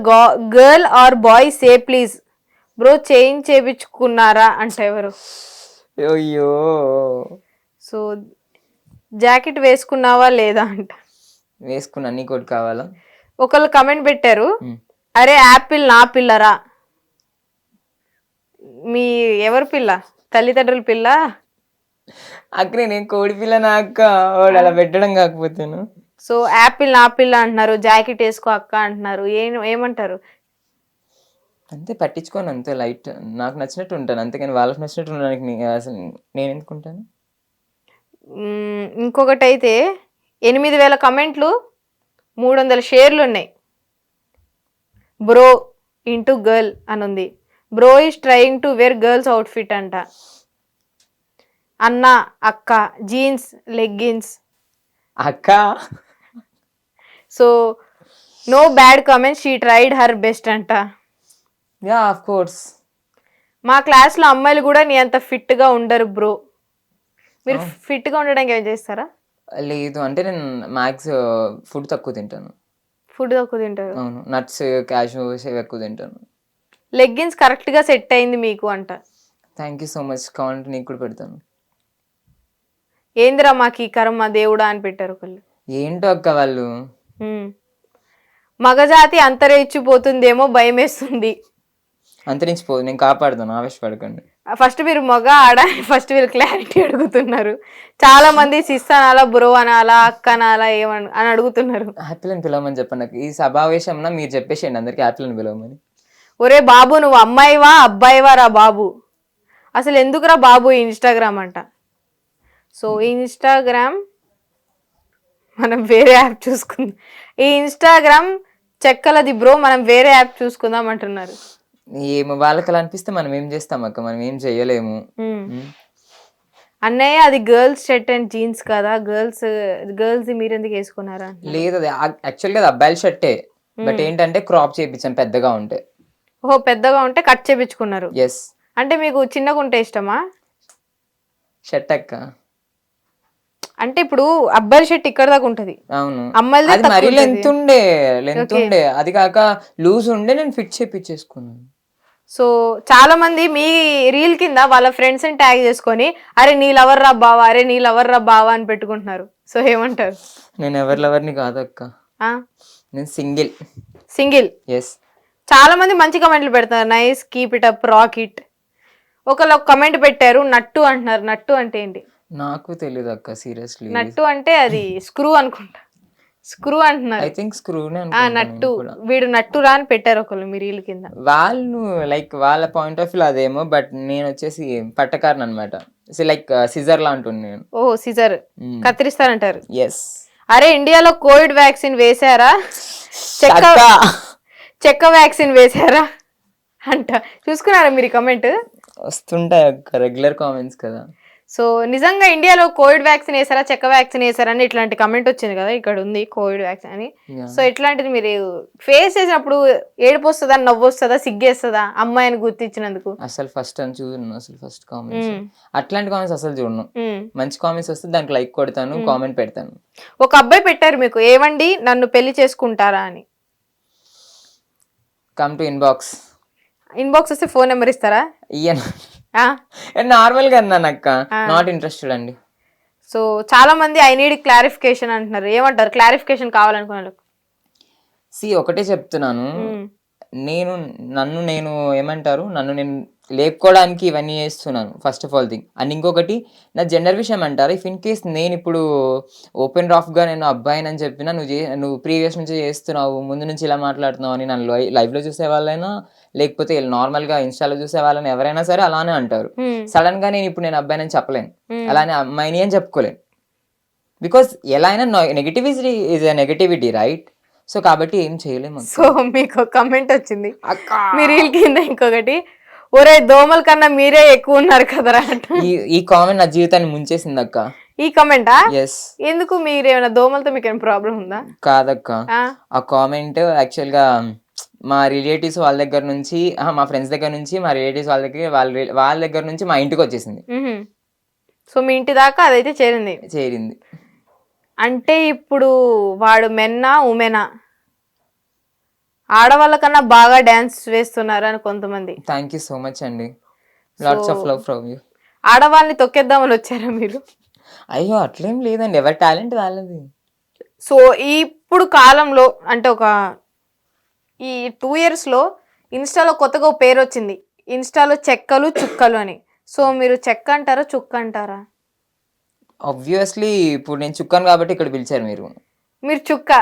girl or boy say please bro, change చేయించుకున్నారా అంట ఎవరు. అయ్యో. సో జాకెట్ వేసుకున్నావా లేదా అంట. వేసుకున్నా, నీకు ఒకటి కావాలా? ఒకళ్ళు కమెంట్ పెట్టారు, అరే యాపిల్ నా పిల్లరా. మీ ఎవరి పిల్ల? తల్లిదండ్రుల పిల్ల? అక్కడ నేను కోడి పిల్ల నా అక్క, వాడు అలా పెట్టడం కాకపోతేను. సో యాపిల్ నా పిల్ల అంటున్నారు, జాకెట్ వేసుకో అక్క అంటున్నారు. ఏమంటారు? అంతే, పట్టించుకోను అంతే, లైట్. నాకు నచ్చినట్టు ఉంటాను అంతేకాని వాళ్ళకి నచ్చినట్టు ఉండడానికి అసలు నేను ఎందుకుంటాను. ఇంకొకటి అయితే 8,000 కమెంట్లు, 300 షేర్లు ఉన్నాయి. బ్రో ఇంటూ గర్ల్ అని ఉంది. Bro is trying to wear girls outfit అంట. అన్న అక్క జీన్స్ లెగ్గిన్స్ అక్క. So no bad comments, she tried her best అంట. Yeah of course. మా క్లాస్లో అమ్మాయిలు కూడా నీ అంత ఫిట్గా ఉండరు బ్రో. మీరు ఫిట్గా ఉండడానికి ఏం చేస్తారా? లేదు అంటే నేను మ్యాక్స్ ఫుడ్ తక్కువ తింటాను. ఫుడ్ తక్కువ తింటారు? అవును, నట్స్ క్యాష్యూస్ ఎక్కువ తింటాను. లెగ్గిన్స్ కరెక్ట్గా సెట్ అయింది మీకు అంట. Thank you so much. కావాలంటే నీకు కూడా పెడతాను. ఏందిరా మాకు ఈ కర్మ దేవుడా అని పెట్టారు ఒకళ్ళు. ఏంటో అక్క వాళ్ళు. మగజాతి అంతరించిపోతుందేమో భయం వేస్తుంది. అంతరించిపోదు, నేను కాపాడుతాను, ఆవేశపడకండి. ఫస్ట్ మీరు మగ ఆడ ఫస్ట్ మీరు క్లారిటీ అడుగుతున్నారు. చాలా మంది సిస్ అనాలా, బ్రో అనాలా, అక్క అనాలా అని అడుగుతున్నారు. యాపిల్ అని పిలవమని చెప్పండి నాకు. ఈ సభావేశంలో మీరు చెప్పేసేయండి అందరికి యాపిల్ అని పిలవమని. ఒరే బాబు నువ్వు అమ్మాయివా అబ్బాయివా రా బాబు, అసలు ఎందుకురా బాబు ఇన్స్టాగ్రామ్ అంట. సో ఇన్స్టాగ్రామ్ మనం వేరే యాప్ చూసుకుందాం. ఈ ఇన్స్టాగ్రామ్ చెక్కలది బ్రో, మనం వేరే యాప్ చూసుకుందాం అంటున్నారు. ఏమో వాళ్ళకి అలా అనిపిస్తే మనం ఏం చేస్తాం అక్క, మనం ఏం చెయ్యలేము. అన్నయ్య అది గర్ల్స్ షర్ట్ అండ్ జీన్స్ కదా, గర్ల్స్ మీరు ఎందుకు వేసుకున్నారా? లేదు, అది యాక్చువల్గా అది అబ్బాయిల షర్టే, బట్ ఏంటంటే క్రాప్ చేయించాను పెద్దగా ఉంటే. ఓహో, పెద్దగా ఉంటే కట్ చేపించుకున్నారు. ఎస్. అంటే మీకు చిన్నగా ఉంటే ఇష్టమా షర్ట్ అక్క? అంటే ఇప్పుడు అబ్బాయి షర్ట్ ఇక్కడ దాకా ఉంటది. అవును, అమ్మాయిది అది మరీ లెంత్ ఉండే, అది కాక లూజ్ ఉండే, నేను ఫిట్ చేపించేసుకున్నాను. సో చాలా మంది మీ రీల్ కింద వాళ్ళ ఫ్రెండ్స్ ని ట్యాగ్ చేసుకొని అరే నీ లవర్ రా బావా, అరే నీ లవర్ రా బావా అని పెట్టుకుంటున్నారు. సో ఏమంటారు? నేను ఎవరి లవర్ని కాదు అక్క, నేను సింగిల్. ఎస్. చాలా మంది మంచి కమెంట్లు పెడతారు, nice keep it up rock it. ఒకళ్ళు కమెంట్ పెట్టారు నట్టు అంటున్నారు. నట్టు అంటే ఏంటి? నాకు తెలియదు అక్క, సీరియస్లీ. నట్టు అంటే అది స్క్రూ అనుకుంటా. స్క్రూ అంటున్నారు. ఐ థింక్ స్క్రూనే నట్టు, వీడు నట్టు రా అని పెట్టారు ఒకళ్ళు మీ రీల్ కింద. వాళ్ళు లైక్ వాళ్ళ పాయింట్ ఆఫ్ వ్యూ అదేమో, బట్ నేను వచ్చేసి పట్టకారన్ అనమాట. లైక్ సిజర్ లా అంటుంది నేను. ఓ సిజర్, కత్తిరిస్తారంటారు. ఎస్. అరే ఇండియాలో కోవిడ్ వ్యాక్సిన్ వేసారా, చెక్క వ్యాక్సిన్ వేసారా అంట. చూసుకున్నారా మీరు కమెంట్? వస్తుంటాయి అక్క, రెగ్యులర్ కామెంట్స్ కదా. సో నిజంగా ఇండియాలో కోవిడ్ వ్యాక్సిన్ వేసారా, చెక్క వ్యాక్సిన్ వేసారా అని ఇట్లాంటి కమెంట్ వచ్చింది కదా, ఇక్కడ ఉంది కోవిడ్ వ్యాక్సిన్ అని. సో ఇట్లాంటిది మీరు ఫేస్ చేసినప్పుడు ఏడుపు వస్తుందా, నవ్వు వస్తుందా, సిగ్గేస్తుందా అమ్మాయిని గుర్తించినందుకు? అసలు ఫస్ట్ కామెంట్స్ అట్లాంటి కామెంట్స్ అసలు చూడను. మంచి కామెంట్స్ వస్తే దానికి లైక్ కొడతాను, కామెంట్ పెడతాను. ఒక అబ్బాయి పెట్టారు మీకు, ఏమండి నన్ను పెళ్లి చేసుకుంటారా అని. కమ్ టు ఇన్బాక్స్ వస్తే ఫోన్ నెంబర్ ఇస్తారా? ఇయ్యను, నార్మల్ గా అన్నాను అక్క, నాట్ ఇంట్రెస్టెడ్ అండి. సో చాలా మంది ఐ నీడ్ క్లారిఫికేషన్ అంటున్నారు. ఏమంటారు క్లారిఫికేషన్ కావాలనుకున్న? ఒకటే చెప్తున్నాను, నన్ను నేను లేపుకోవడానికి ఇవన్నీ చేస్తున్నాను first of all thing. And ఇంకొకటి నా జెండర్ విషయం అంటారు. ఇఫ్ ఇన్ కేస్ నేను ఇప్పుడు ఓపెన్ రాఫ్గా నేను అబ్బాయిని అని చెప్పినా, నువ్వు ప్రీవియస్ నుంచి చేస్తున్నావు, ముందు నుంచి ఇలా మాట్లాడుతున్నావు అని నన్ను లైవ్లో చూసే వాళ్ళైనా లేకపోతే నార్మల్గా ఇన్స్టాలో చూసే వాళ్ళని ఎవరైనా సరే అలానే అంటారు. సడన్ గా నేను ఇప్పుడు నేను అబ్బాయిని అని చెప్పలేను, అలానే అమ్మాయిని అని చెప్పుకోలేను. బికాస్ ఎలా అయినా నెగటివిటీ రైట్. సో కాబట్టి ఏం చేయలేము. సో మీకు కమెంట్ వచ్చింది మీ రీల్ కింద ఇంకొకటి, ఒరే దోమల కన్నా మీరే ఎక్కువ ఉన్నారు కదరా. ఈ కామెంట్ నా జీవితాన్ని ముంచేసింది అక్క. ఈ కమెంటా? ఎస్. ఎందుకు? మీరేమైనా దోమలతో మీకు ఏమైనా ప్రాబ్లం ఉందా? కాదక్క, ఆ కామెంట్ యాక్చువల్ గా మా రిలేటివ్స్ వాళ్ళ దగ్గర నుంచి, మా ఫ్రెండ్స్ దగ్గర నుంచి, మా రిలేటివ్స్ వాళ్ళ దగ్గర నుంచి మా ఇంటికి వచ్చేసింది. సో మీ ఇంటి దాకా అదైతే చేరింది. అంటే ఇప్పుడు వాడు మెన్నా ఉమెనా? ఆడవాళ్ళ కన్నా బాగా డాన్స్ వేస్తున్నారు అని కొంతమంది. థ్యాంక్ యూ సో మచ్ అండి, lots of love from you. ఆడవాళ్ళని తొక్కేద్దామని వచ్చారా మీరు? అయ్యో అట్లేం లేదండి, ఎవరి టాలెంట్ వాళ్ళది. సో ఇప్పుడు కాలంలో అంటే ఈ 2 yearsలో ఇన్స్టాలో కొత్తగా ఒక పేరు వచ్చింది, ఇన్స్టాలో చెక్కలు చుక్కలు అని. సో మీరు చెక్క అంటారా చుక్క అంటారా? ఆబ్వియస్లీ ఇప్పుడు నేను చుక్కాను కాబట్టి ఇక్కడ పిలిచారు మీరు. మీరు చుక్క.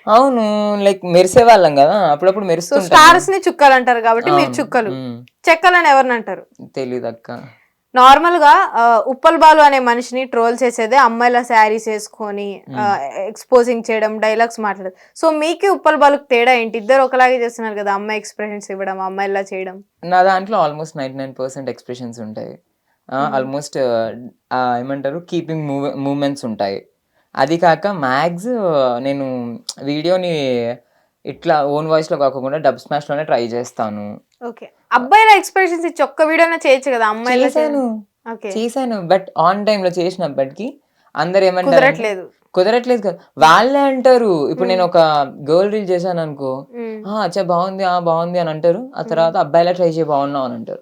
అవును, లైక్ మెరిసే వాళ్ళం కదా, అప్పుడప్పుడు సో మెరుస్తుంటాం. స్టార్స్ ని చుక్కలు అంటారు కాబట్టి మీరు చుక్కలు. చెక్కలు అని ఎవరిని అంటారు? తెలీదు అక్క. నార్మల్ గా ఉప్పల్ బాలు అనే మనిషిని ట్రోల్ చేసేదే అమ్మాయిల శారీస్ వేసుకొని ఎక్స్పోజింగ్ చేయడం, డైలాగ్స్ మాట్లాడడం. సో మీకు ఉప్పల్ బాలుకి తేడా ఏంటి? ఇద్దరు ఒకలాగే చేస్తున్నారు కదా, అమ్మాయి ఎక్స్ప్రెషన్స్ ఇవ్వడం, అమ్మాయిలా చేయడం. నా దాంట్లో ఆల్మోస్ట్ 99% ఎక్స్ప్రెషన్స్ ఉంటాయి. ఆల్మోస్ట్ ఏమంటారు, కీపింగ్ మూమెంట్స్ ఉంటాయి. అది కాక మ్యాక్స్ నేను వీడియోని ఇట్లా ఓన్ వాయిస్లో కాకుండా డబ్ స్మాష్లోనే ట్రై చేస్తాను. ఓకే, అబ్బాయిల ఎక్స్ప్రెషన్స్ ఇచ్చి ఒక్క వీడియోనే చేయొచ్చు కదా, అమ్మాయిల చేశాను. బట్ ఆన్ టైంలో చేసినప్పటికీ అందరు ఏమంటారు, కుదరట్లేదు కదా వాళ్ళే అంటారు. ఇప్పుడు నేను ఒక గర్ల్ రీల్ చేశాను అనుకో, అచ్చా బాగుంది బాగుంది అని అంటారు. ఆ తర్వాత అబ్బాయిలా ట్రై చేయి బాగున్నావు అని అంటారు.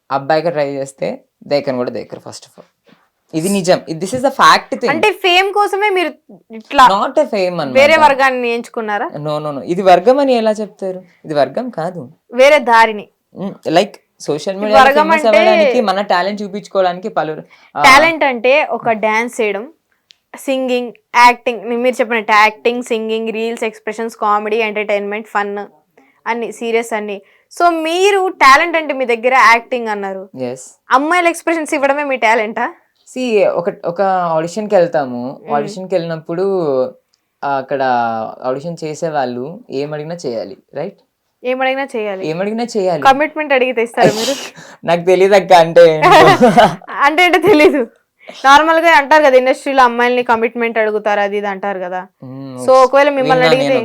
అబ్బాయిగా ట్రై చేస్తే దేకను కూడా దేకరు. ఫస్ట్ ఆఫ్ ఆల్ ఇది నిజం, this is the fact thing. అంటే ఫేమ్ కోసమే మీరు ఇట్లా నాట్ ఎ ఫేమ్ అని వేరే వర్గాన్ని ఎంచుకున్నారా? నో, ఇది వర్గం అని ఎలా చెప్తారు? ఇది వర్గం కాదు, వేరే దారిని. లైక్ సోషల్ మీడియా ఫేమస్ అవ్వడానికి, మన టాలెంట్ చూపించుకోవడానికి పలువురు. టాలెంట్ అంటే ఒక డాన్స్ చేయడం, సింగింగ్, యాక్టింగ్, మీరు చెప్పినట్టు acting, singing, reels, expressions, comedy, entertainment, fun అన్ని, సీరియస్ అన్ని. సో మీరు టాలెంట్ అంటే మీ దగ్గర యాక్టింగ్ అన్నారు, అమ్మాయిల ఎక్స్ప్రెషన్స్ ఇవ్వడమే మీ టాలెంటా? సి ఒక ఆడిషన్కి వెళ్తాము, ఆడిషన్కి వెళ్ళినప్పుడు అక్కడ ఆడిషన్ చేసే వాళ్ళు ఏమడిగినా చేయాలి, రైట్? ఏమడిగినా చేయాలి. కమిట్మెంట్ అడిగితే ఇస్తారా మీరు? నాకు తెలియదు అక్క. అంటే అంటే తెలీదు. నార్మల్ గా అంటారు కదా ఇండస్ట్రీలో అమ్మాయిల్ని కమిట్మెంట్ అడుగుతారు, అది ఇది అంటారు కదా. సో ఒకవేళ మిమ్మల్ని అడిగితే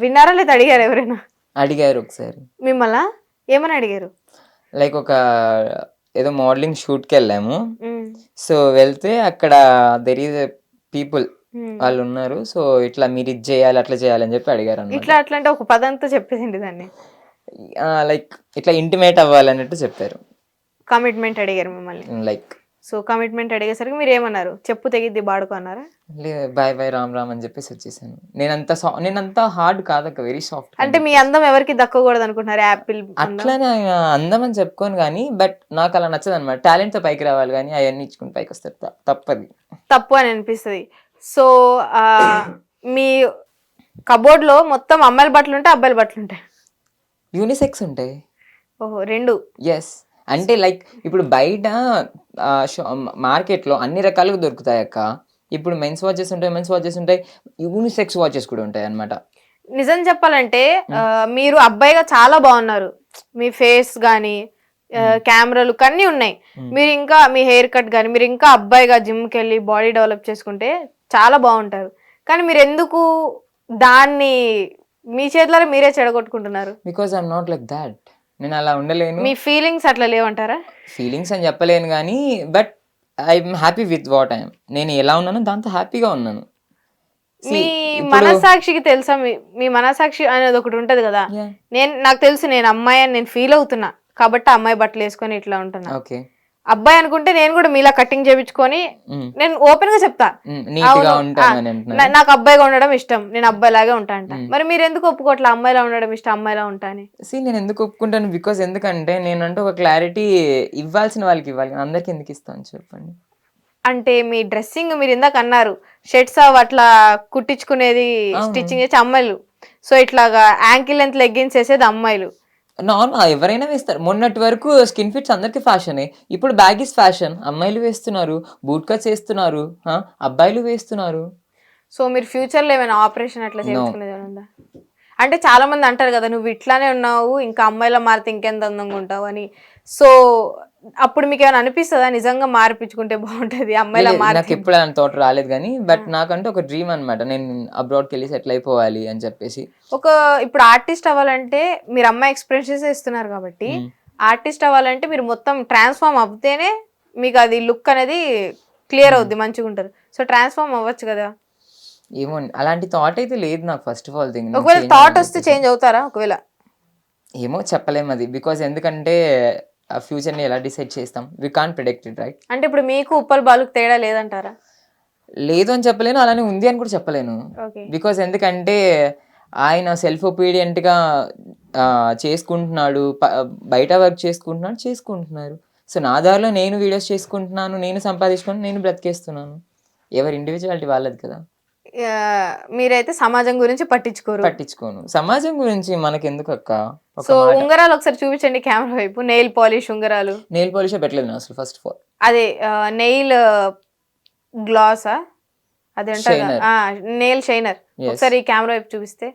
విన్నారా లేదా అడిగారు ఎవరైనా? అడిగారు ఒకసారి. మిమ్మల్ని ఏమని అడిగారు? లైక్ ఒక ఏదో మోడలింగ్ షూట్కి వెళ్ళాము. సో వెళ్తే అక్కడ దెర్ ఈజ్ పీపుల్ వాళ్ళు ఉన్నారు. సో ఇట్లా మీరు ఇది చేయాలి అట్లా చేయాలి అని చెప్పి అడిగారు. ఇట్లా అట్లా అంటే ఒక పదంతో చెప్పేసింది దాన్ని. లైక్ ఇట్లా ఇంటిమేట్ అవ్వాలన్నట్టు చెప్పారు. కమిట్మెంట్ అడిగారు మిమ్మల్ని. లైక్ సో కమిట్మెంట్ అడిగేసరికి మీరు ఏమన్నారు? చెప్పు తెగిద్ది బాడుకో అన్నారా? బాయ్ బాయ్ రామ్ రామ్ అని చెప్పేసి వచ్చేసాను. నేనంతా హార్డ్ కాదక్క, వెరీ సాఫ్ట్. అంటే మీ అందం ఎవరికి దక్కకూడదు అనుకుంటున్నారు? యాపిల్ అట్లానే అందం అని చెప్పుకోను కానీ, బట్ నాకు అలా నచ్చదు అనమాట. టాలెంట్ తో పైకి రావాలి కానీ అవన్నీ ఇచ్చుకుని పైకి వస్తారు, తప్పు అని అనిపిస్తుంది. సో మీ కబోర్డ్ లో మొత్తం అమ్మాయిల బట్టలు ఉంటాయి, అబ్బాయిల బట్టలు ఉంటాయి? యూనిసెక్స్ ఉంటాయి. ఓహో, రెండు. ఎస్, అంటే లైక్ ఇప్పుడు బయట మార్కెట్లో అన్ని రకాలుగా దొరుకుతాయి అక్క. ఇప్పుడు మెన్స్ వాచెస్ ఉంటాయి, మెన్స్ వాచెస్ ఉంటాయి, యూనిసెక్స్ వాచెస్ కూడా ఉంటాయి అన్నమాట. నిజం చెప్పాలంటే మీరు అబ్బాయిగా చాలా బాగున్నారు. మీ ఫేస్ గానీ, కెమెరాలు అన్నీ ఉన్నాయి. మీరు ఇంకా మీ హెయిర్ కట్ కానీ, మీరు ఇంకా అబ్బాయిగా జిమ్కి వెళ్ళి బాడీ డెవలప్ చేసుకుంటే చాలా బాగుంటారు. కానీ మీరు ఎందుకు దాన్ని మీ చేతుల్లో మీరే చెడగొట్టుకుంటున్నారు? Because I'm not like that. నేను అలా ఉండలేను. మీ ఫీలింగ్స్ అట్లా లేవంటారా? ఫీలింగ్స్ అని చెప్పలేను కానీ, but I'm happy with what I'm. నేను ఎలా ఉన్నానో దాంతో హ్యాపీగా ఉన్నాను. మీ మనసాక్షికి తెలుసా? మీ మనసాక్షి అనేది ఒకటి ఉంటది కదా. నాకు తెలుసు నేను అమ్మాయి అని నేను ఫీల్ అవుతున్నా కాబట్టి అమ్మాయి బట్టలు వేసుకొని ఇట్లా ఉంటున్నా. ఓకే, అబ్బాయి అనుకుంటే నేను కూడా మీలా కటింగ్ చేయించుకొని నేను ఓపెన్ గా చెప్తా, నాకు అబ్బాయిగా ఉండడం ఇష్టం, నేను అబ్బాయి లాగా ఉంటా అంట. మరి మీరు ఎందుకు ఒప్పుకోవట్లే అమ్మాయిలా ఉండడం ఇష్టం, అమ్మాయిలా ఉంటా అని? నేను ఎందుకు ఒప్పుకుంటాను? బికాస్ ఎందుకంటే నేనంటే ఒక క్లారిటీ ఇవ్వాల్సిన వాళ్ళకి ఇవ్వాలి, అందరికి ఎందుకు ఇస్తాను చెప్పండి. అంటే మీ డ్రెస్సింగ్ మీరు ఇందాక అన్నారు, షర్ట్స్ అట్లా కుట్టించుకునేది స్టిచ్చింగ్ చేసి అమ్మాయిలు, సో ఇట్లాగా యాంకిల్ లెంత్ లెగ్గిన్స్ వేసేది అమ్మాయిలు. నార్మల్ ఎవరైనా వేస్తారు. మొన్నటి వరకు స్కిన్ ఫిట్స్ అందరికి ఫ్యాషనే, ఇప్పుడు బ్యాగీస్ ఫ్యాషన్. అమ్మాయిలు వేస్తున్నారు, బూట్ కట్స్ వేస్తున్నారు, అబ్బాయిలు వేస్తున్నారు. సో మీరు ఫ్యూచర్ లో ఏమైనా ఆపరేషన్ అట్లా చేసుకునేది ఉందా? అంటే చాలా మంది అంటారు కదా నువ్వు ఇట్లానే ఉన్నావు ఇంకా అమ్మాయిలా మారితే ఇంకెంత అందంగా ఉంటావు అని. సో అప్పుడు మీకు ఏమైనా అనిపిస్తుందా నిజంగా మార్పించుకుంటే బాగుంటది అమ్మాయిలా మారి? నాకు ఎప్పుడు అలాంటి థాట్ రాలేదు కానీ, బట్ నాకంటే ఒక డ్రీమ్ అనమాట, నేను అబ్రాడ్కి వెళ్ళి సెటిల్ అయిపోవాలి అని చెప్పేసి. ఇప్పుడు ఆర్టిస్ట్ అవ్వాలంటే మీరు అమ్మాయి ఎక్స్ప్రెషన్స్ ఇస్తున్నారు కాబట్టి, ఆర్టిస్ట్ అవ్వాలంటే మీరు మొత్తం ట్రాన్స్ఫార్మ్ అవుతేనే మీకు అది లుక్ అనేది క్లియర్ అవుద్ది, మంచిగా ఉంటారు. సో ట్రాన్స్ఫార్మ్ అవ్వచ్చు కదా. ఏమో అలాంటి థాట్ అయితే లేదు నాకు. ఫస్ట్ ఆఫ్ ఆల్ థింగ్, ఒకవేళ థాట్ వస్తే చేంజ్ అవుతారా? ఒకవేళ ఏమో చెప్పలేము అది. బికాస్ ఎందుకంటే ఫ్యూచర్ని ఎలా డిసైడ్ చేస్తాం, we can't predict it, right? అంటే ఇప్పుడు మీకు ఉప్పల్ బాలుకు తేడా లేదంటారా? లేదు అని చెప్పలేను, అలానే ఉంది అని కూడా చెప్పలేను. ఓకే. బికాస్ ఎందుకంటే ఆయన సెల్ఫ్ ఒపీడియంట్గా చేసుకుంటున్నాడు, బయట వర్క్ చేసుకుంటున్నారు. సో నా దారిలో నేను వీడియోస్ చేసుకుంటున్నాను, నేను సంపాదించుకొని నేను బ్రతికేస్తున్నాను. ఎవరి ఇండివిజువాలిటీ వాళ్ళది కదా. మీరైతే సమాజం గురించి పట్టించుకోను. సమాజం గురించి మనకెందుకు అక్క. సో ఉంగరాలు ఒకసారి చూపించండి కెమెరా వైపు. నెయిల్ పాలిష్ ఉంగరాలు. నెయిల్ పాలిష్ పెట్టలేదు నేను అసలు. ఫస్ట్ ఆఫ్ ఆల్ అదే నెయిల్ గ్లాసా అది అంటారు, నెయిల్ షైనర్. ఒకసారి ఈ కెమెరా వైపు చూపిస్తే.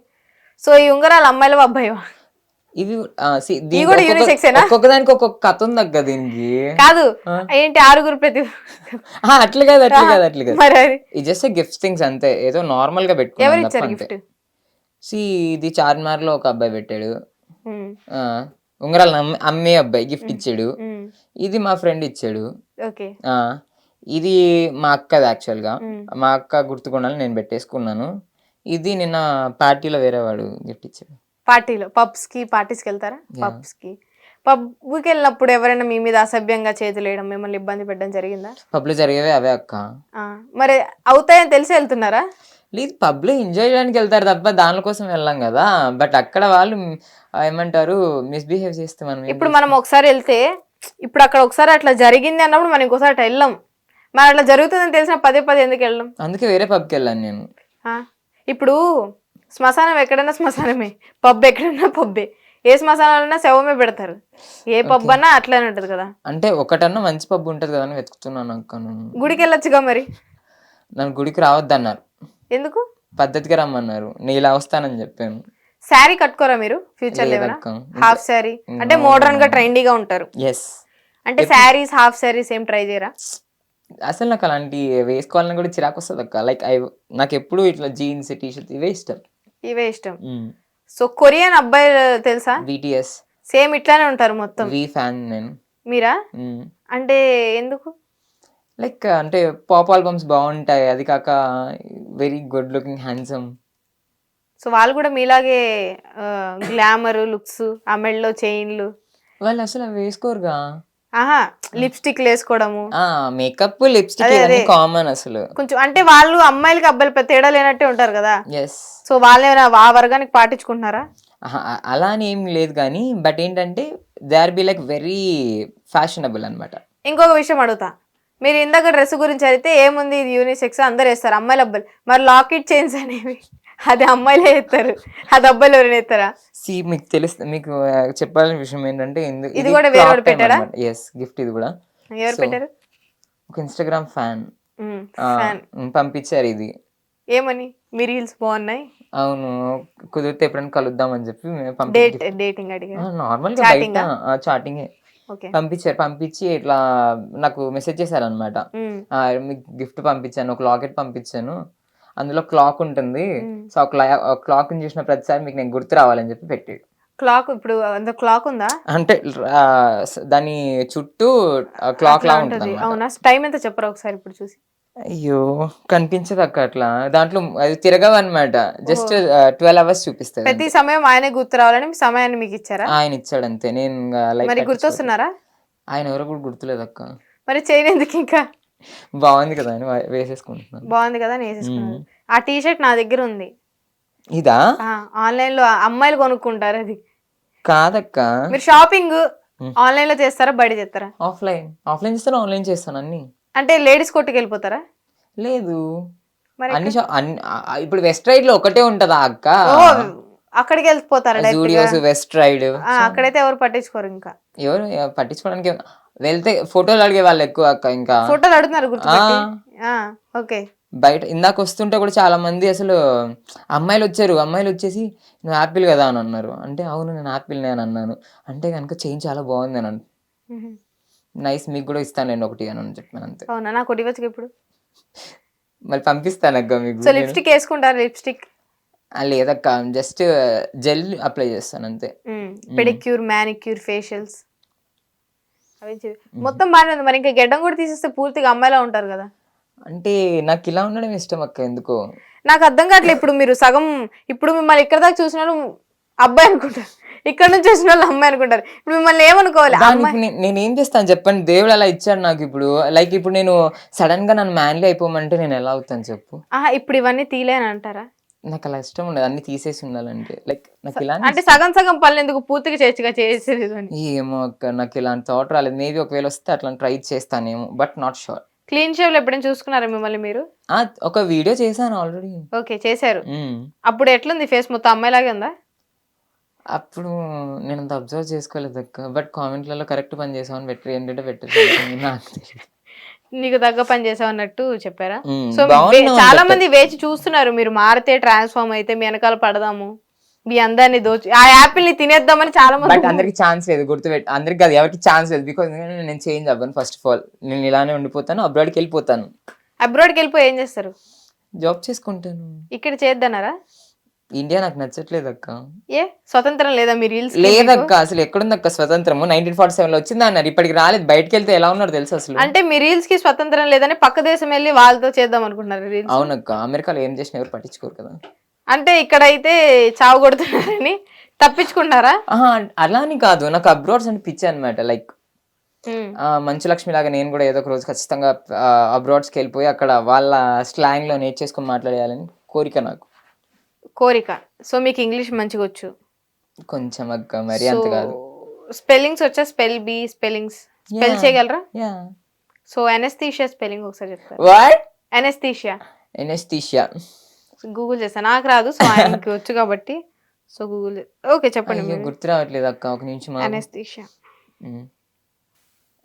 సో ఈ ఉంగరాలు అమ్మాయిలు అబ్బాయివా? ఇవి కూడా unisex ఏనా? ఒక్కొక్క దానికి ఒక్కొక్క కథ ఉంది అక్క దీనికి. కాదు ఏంటి 6 ప్రతి అట్లా కాదు మరి అది ఇది జస్ట్ గిఫ్ట్ థింగ్స్ అంతే, ఏదో నార్మల్ గా ఎవరు పెట్టుకున్నాను ఇచ్చారు తప్ప అంతే. గిఫ్ట్? ఇది చార్మినార్ లో ఒక అబ్బాయి పెట్టాడు. ఉంగరాలు అమ్మే అబ్బాయి గిఫ్ట్ ఇచ్చాడు. ఇది మా ఫ్రెండ్ ఇచ్చాడు. ఓకే. ఇది మా అక్కది యాక్చువల్ గా. మా అక్క గుర్తుకుండాలి నేను పెట్టేసుకున్నాను. ఇది నిన్న పార్టీలో వేరే వాడు గిఫ్ట్ ఇచ్చాడు. పార్టీలో పార్టీస్కి వెళ్తారా? పబ్కి వెళ్ళినప్పుడు ఎవరైనా మీ మీద అసభ్యంగా చేతులు వేయడం, మిమ్మల్ని ఇబ్బంది పెట్టడం జరిగిందా? పబ్ లో జరిగేవే అవే అక్క. మరి అవుతాయని తెలిసి వెళ్తున్నారా? లేదు, పబ్ లో ఎంజాయ్ చేయడానికి వెళ్తారు తప్ప దానికోసం వెళ్ళాం కదా. బట్ అక్కడ వాళ్ళు ఏమంటారు, మిస్బిహేవ్ చేస్తే మనం ఇప్పుడు మనం ఒకసారి వెళ్తే, ఇప్పుడు అక్కడ ఒకసారి అట్లా జరిగింది అన్నప్పుడు మనం ఇంకోసారి అట్లా వెళ్ళాం. మరి అట్లా జరుగుతుందని తెలిసిన పదే ఎందుకు వెళ్ళాం? అందుకే వేరే పబ్కి వెళ్ళాను నేను. ఇప్పుడు శ్మశానం ఎక్కడైనా శ్మశానమే, పబ్ ఎక్కడైనా పబ్బే. ఏ శ్మశానాలైనా శవమే పెడతారు. ఏ పబ్ అన్నా అట్లానే ఉంటది కదా. అంటే ఒకటన్నా మంచి పబ్ ఉంటది కదా అని వెతుకుతున్నాను అక్క. గుడికి వెళ్ళొచ్చుగా మరి. నన్ను గుడికి రావద్దన్నారు. ఎందుకు? పద్ధతిగా రమ్మన్నారు. నేను ఇలా వస్తానని చెప్పాను. శారీ కట్టుకోరా మీరు ఫ్యూచర్ లో? హాఫ్ శారీ అంటే మోడర్న్ గా ట్రెండీగా ఉంటారు. ఎస్. అంటే శారీస్ హాఫ్ శారీస్ ఏం ట్రై చేయరా? అసలు నాకు అలాంటి వేసుకోవాలని కూడా చిరాకు వస్తుంది అక్క. లైక్ నాకు ఎప్పుడు ఇట్లా జీన్స్ టీషర్ట్స్ ఇవే ఇష్టం. సో కొరియన్ అబ్బాయిలు తెలుసా? BTS సేమ్ ఇట్లానే ఉంటారు మొత్తం. వి ఫ్యాన్ నేను. మీరా? అంటే ఎందుకు? లైక్ అంటే పాప్ ఆల్బమ్స్ బాగుంటాయి, అది కాక very good looking, handsome. So వాళ్ళు కూడా మీలాగే గ్లామర్ లుక్స్, ఆ మెడలో చైన్లు. వాళ్ళు అసలు అవి వేసుకోరుగా. లిప్స్టిక్ వేసుకోవడము, మేకప్, లిప్స్టిక్ కామన్ అసలు. కొంచెం అంటే వాళ్ళు అమ్మాయిలకి అబ్బాయిలు తేడా లేనట్టే ఉంటారు కదా. ఎస్. సో వాళ్ళు ఆ వర్గానికి పాటించుకుంటున్నారా? అలా అని ఏం లేదు కానీ, బట్ ఏంటంటే they are be like very fashionable అన్నమాట. ఇంకొక విషయం అడుగుతా. మీరు ఇందాక డ్రెస్ గురించి అయితే ఏముంది, ఇది యూనిసెక్స్, అందరు వేస్తారు, అమ్మాయిలు అబ్బాయిలు. మరి లాకెట్ చైన్స్ అనేవి అది అమ్మాయిలే వేస్తారు, అది అబ్బాయిలు ఎవరైనా వేస్తారా? మీకు తెలుసు, మీకు చెప్పాల్సిన విషయం ఏంటంటే ఇది కూడా వేరే పెట్టారా? ఎస్, గిఫ్ట్ ఇది కూడా. ఎవరు పెట్టారు? ఒక ఇన్స్టాగ్రామ్ ఫ్యాన్ పంపించారు ఇది. ఏమని? మీ రీల్స్ బాగున్నాయి. అవును, కుదిరితే ఎప్పుడైనా కలుద్దామని చెప్పి డేటింగ్ అడిగా, నార్మల్ గా చాటింగ్ పంపించారు. పంపించి ఇట్లా నాకు మెసేజ్ చేశారు అనమాట. మీకు గిఫ్ట్ పంపించాను, ఒక లాకెట్ పంపించాను, అందులో క్లాక్ ఉంటుంది. సో ఆ క్లాక్ చూసిన ప్రతిసారి మీకు నేను గుర్తు రావాలని చెప్పి పెట్టాడు. క్లాక్ ఇప్పుడు అంత క్లాక్ ఉందా? అంటే దాని చుట్టూ క్లాక్ లా ఉంటుంది. అవునా? టైం ఎంత చెప్పరా ఒకసారి ఇప్పుడు చూసి? అయ్యో కనిపించదు అక్క అట్లా, దాంట్లో అది తిరగవు అనమాట. జస్ట్ 12 hours చూపిస్తుంది. ప్రతి సమయం ఆయనే గుర్తు రావాలని సమయాన్ని మీకు ఇచ్చారా? ఆయన ఇచ్చాడు అంతే. నేను మరి గుర్తొస్తున్నారా? ఆయన ఎవరో కూడా గుర్తులేదు అక్క. మరి చేయను ఎందుకు? ఇంకా బాగుంది కదా అని వేసేసుకుంటున్నాను. బాగుంది కదా అని వేసేసుకున్నాను. ఆ టీ షర్ట్ నా దగ్గర ఉంది. ఇదా? ఆన్లైన్ లో అమ్మాయిలు కొనుక్కుంటారు. అది కాదక్క. మీరు షాపింగ్ ఆన్లైన్ లో చేస్తారా, బయట చేస్తారా? ఆఫ్లైన్ చేస్తాను, ఆన్లైన్ చేస్తాను అన్ని. అంటే లేడీస్ కొట్టుకు వెళ్ళిపోతారా? లేదు, అన్ని ఇప్పుడు వెస్ట్ రైడ్ లో ఒకటే ఉంటదా అక్క? అక్కడికి వెళ్ళిపోతారా? జూడియోస్, వెస్ట్ రైడ్, అక్కడైతే ఎవరు పట్టించుకోరు. ఇంకా ఎవరు పట్టించుకోవడానికి వెళ్తే ఫోటోలు అడిగే వాళ్ళు ఎక్కువ అక్క. ఇంకా ఫోటోలు అడుగుతున్నారు గుర్తుపెట్టి. ఓకే. బయట ఇందాక వస్తుంటే కూడా చాలా మంది అసలు అమ్మాయిలు వచ్చేసి నువ్వు యాపిల్ కదా అని అన్నారు. అంటే అవును నేను యాపిల్నే అని అన్నాను. అంటే కనుక చైన్ చాలా బాగుంది అని నైస్, మీకు కూడా ఇస్తాను నేను ఒకటి అని చెప్పాను అంతే. అవునా? నాకు ఒకటి ఇవ్వచ్చు ఇప్పుడు. మళ్ళీ పంపిస్తాను అక్క మీకు. సో లిప్స్టిక్ వేసుకుంటారు? లిప్స్టిక్ లేదక్క, జస్ట్ జెల్ అప్లై చేస్తాను అంతే. పెడిక్యూర్, మ్యానిక్యూర్, ఫేషియల్స్ అవి మొత్తం బాగానే ఉంది. మరి ఇంకా గెడ్డం కూడా తీసేస్తే పూర్తిగా అమ్మాయిలా ఉంటారు కదా. అంటే నాకు ఇలా ఉండడం ఇష్టం అక్క, ఎందుకో నాకు అర్థం కావట్లేదు. ఇప్పుడు మీరు సగం, ఇప్పుడు మిమ్మల్ని ఇక్కడ దాకా చూసినారు అబ్బాయి అనుకుంటారు, ఇక్కడ నుంచి వచ్చిన వాళ్ళు అమ్మాయి అనుకుంటారు. ఇప్పుడు మిమ్మల్ని ఏమనుకోవాలి? దానికి నేనేం చేస్తాను చెప్పండి? దేవుడు అలా ఇచ్చాడు నాకు. ఇప్పుడు లైక్ ఇప్పుడు నేను సడన్ గా నన్ను మ్యాన్లీ అయిపోమంటే నేను ఎలా అవుతాను చెప్పు? ఇప్పుడు ఇవన్నీ తీలేని అంటారా? నాకు అలా ఇష్టం ఉండదు, అన్ని తీసేసి ఉండాలంటే. లైక్ నాకు ఇలా అంటే సగం సగం పనులు ఎందుకు పూర్తిగా చేసేది అని? ఏమో అక్క, నాకు ఇలాంటి థాట్ రాలేదు. మేబీ ఒకవేళ వస్తే అట్లా ట్రై చేస్తానేమో, but not sure. Clean shave లో ఎప్పుడైనా చూసుకున్నారా మిమ్మల్ని మీరు? ఒక వీడియో చేశాను ఆల్రెడీ. ఓకే, చేశారు. అప్పుడు ఎట్లుంది ఫేస్? మొత్తం అమ్మాయిలాగే ఉందా? అప్పుడు నేను అంత అబ్జర్వ్ చేసుకోలేదు అక్క, బట్ కామెంట్లలో కరెక్ట్ పని చేసామని ఏంటంటే పెట్టేసి నాకు తెలియదు. నీకు తగ్గ పని చేసావు అన్నట్టు చెప్పారా? మ్మ్. సో బాగున్నావు అని చాలా చెప్పారు. మంది వేచి చూస్తున్నారు, మీరు మారితే ట్రాన్స్ఫార్మ్ అయితే మీ వెనకాల పడదాము, మీ అందరిని దోచి ఆ యాపిల్ ని తినేద్దామని చాలా మంది. బట్ అందరికి ఛాన్స్ లేదు, గుర్తుపెట్టి. అందరికి కాదు, ఎవరికి ఛాన్స్ లేదు. బికాజ్ నేను చేంజ్ అవ్వను. ఫస్ట్ ఆఫ్ ఆల్ నేను ఇలానే ఉండిపోతాను, అబ్రాడ్కి వెళ్ళిపోతాను. అబ్రాడ్కి వెళ్ళిపోయి ఏం చేస్తారు? జాబ్ చేసుకుంటాను. ఇక్కడ చేద్దన్నారా? ఇండియా నాకు నచ్చట్లేదు అక్క. ఏ స్వతంత్రం లేదా? మీ రీల్స్ లేదక్క, అసలు ఎక్కడుంది అక్క స్వతంత్రము? 1947 లో వచ్చింది అన్నారు, ఇప్పటికి రాలేదు. బయటకు వెళ్తే ఎలా ఉన్నారు తెలుసు అసలు. అంటే మీ రీల్స్ కి స్వతంత్రం లేదని పక్క దేశం వెళ్ళి వాళ్ళతో చేద్దాం అనుకుంటున్నారు రీల్స్? అవునక్క, అమెరికాలో ఏం చేసినా ఎవరు పట్టించుకోరు కదా. అంటే ఇక్కడైతే చావు కొడుతున్నారని తప్పించుకుంటారా? అలా అని కాదు, నాకు అబ్రాడ్స్ అంటే పిచ్చి అనమాట. లైక్ మంచు లక్ష్మి లాగా నేను కూడా ఏదో ఒక రోజు ఖచ్చితంగా అబ్రాడ్స్కి వెళ్ళిపోయి అక్కడ వాళ్ళ స్లాంగ్ లో నేర్చేసుకొని మాట్లాడేయాలని కోరిక నాకు. కోరిక. సో మీకు ఇంగ్లీష్ మంచిగా వచ్చు? కొంచెం అక్క, మరి అంత కాదు. స్పెల్లింగ్స్ వచ్చా? స్పెల్లింగ్స్ స్పెల్ చేయగలరా? యా. సో ఎనస్థీషియా స్పెల్లింగ్ ఒకసారి చెప్తారా? వాట్? ఎనస్థీషియా గూగుల్ చేస్తాను, నాకు రాదు. సో ఆయనకి వచ్చు కాబట్టి సో గూగుల్. ఓకే చెప్పండి. అయ్యో, గుర్తు రావట్లేదు అక్క, ఒక నిమిషం.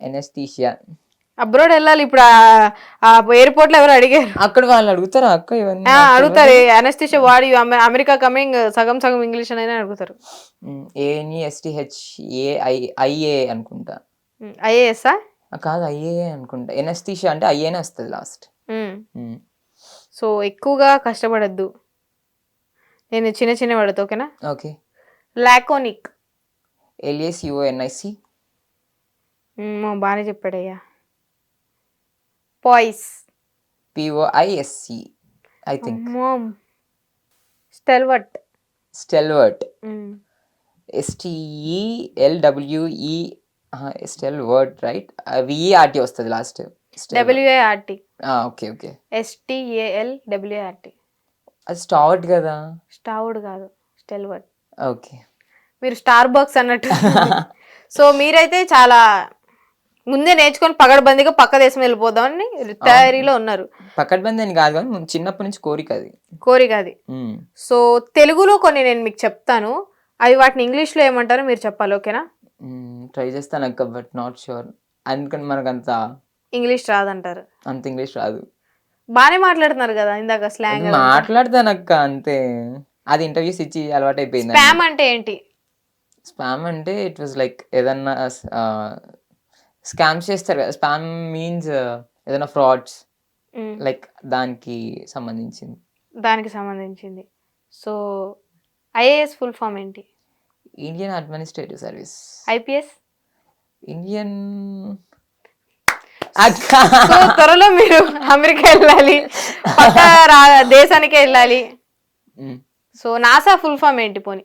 ఎనస్థీషియా. అబ్రాడ్ వెళ్ళాలి ఇప్పుడు. ఆ ఎయిర్పోర్ట్ లో ఎవరు అడిగారు? అక్కడ వాళ్ళు అడుగుతారా అక్క ఇవన్నీ? అడుగుతారు. ఎనస్థీషియా వాడి అమెరికా కమింగ్ సగం సగం ఇంగ్లీష్ అనేది అడుగుతారు. ANESTHAIA అనుకుంటా. IAS కాదు, IAA అనుకుంటా. ఎనస్థీషియా అంటే IAనే వస్తుంది లాస్ట్. సో ఎక్కువగా కష్టపడద్దు. నేను చిన్న చిన్న పడతా, ఓకేనా? ఓకే. లాకోనిక్. LACONIC. బాగానే చెప్పాడయ్యా. పాయిస్. POISC I think. స్టెల్వర్ట్. స్టెల్వర్ట్. STELWE. స్టెల్వర్ట్ right. VERT వస్తుంది last. WART. Okay okay. STALWART. అది స్టార్ట్ కదా. స్టావుడ్ కాదు, స్టెల్వర్ట్. ఓకే. మీరు స్టార్ బాక్స్ అన్నట్టు. సో మీరైతే చాలా ముందే నేర్చుకొని పగడబందిగా పక్క దేశం వెళ్ళిపోదామని తయారీలో ఉన్నారు. పకడ్బందీ అని కాదు కానీ చిన్నప్పటి నుంచి కోరిక అది. కోరిక అది. సో తెలుగులో కొన్ని నేను మీకు చెప్తాను, అవి వాటిని ఇంగ్లీష్ లో ఏమంటారో మీరు చెప్పాలి, ఓకేనా? ట్రై చేస్తాను అక్క, బట్ నాట్ షూర్. అందుకని మనకు అంత ఇంగ్లీష్ రాదంటారు. అంత ఇంగ్లీష్ రాదు. బానే మాట్లాడుతున్నారు కదా ఇందాక స్లాంగ్. మాట్లాడతాను అక్క అంతే, అది ఇంటర్వ్యూస్ ఇచ్చి అలవాటు అయిపోయింది. స్పామ్ అంటే ఏంటి? స్పామ్ అంటే ఇట్ వాజ్ లైక్ ఏదన్నా స్కామ్స్ చేస్తారు కదా. స్పామ్ మీన్స్ ఏదైనా ఫ్రాడ్స్, లైక్ దానికి సంబంధించింది. సో IAS ఫుల్ ఫామ్ ఏంటి? Indian administrative service. IPS? Indian. So త్వరలో మీరు అమెరికా వెళ్ళాలి, పక్క దేశానికి వెళ్ళాలి. సో నాసా ఫుల్ ఫామ్ ఏంటి పోనీ?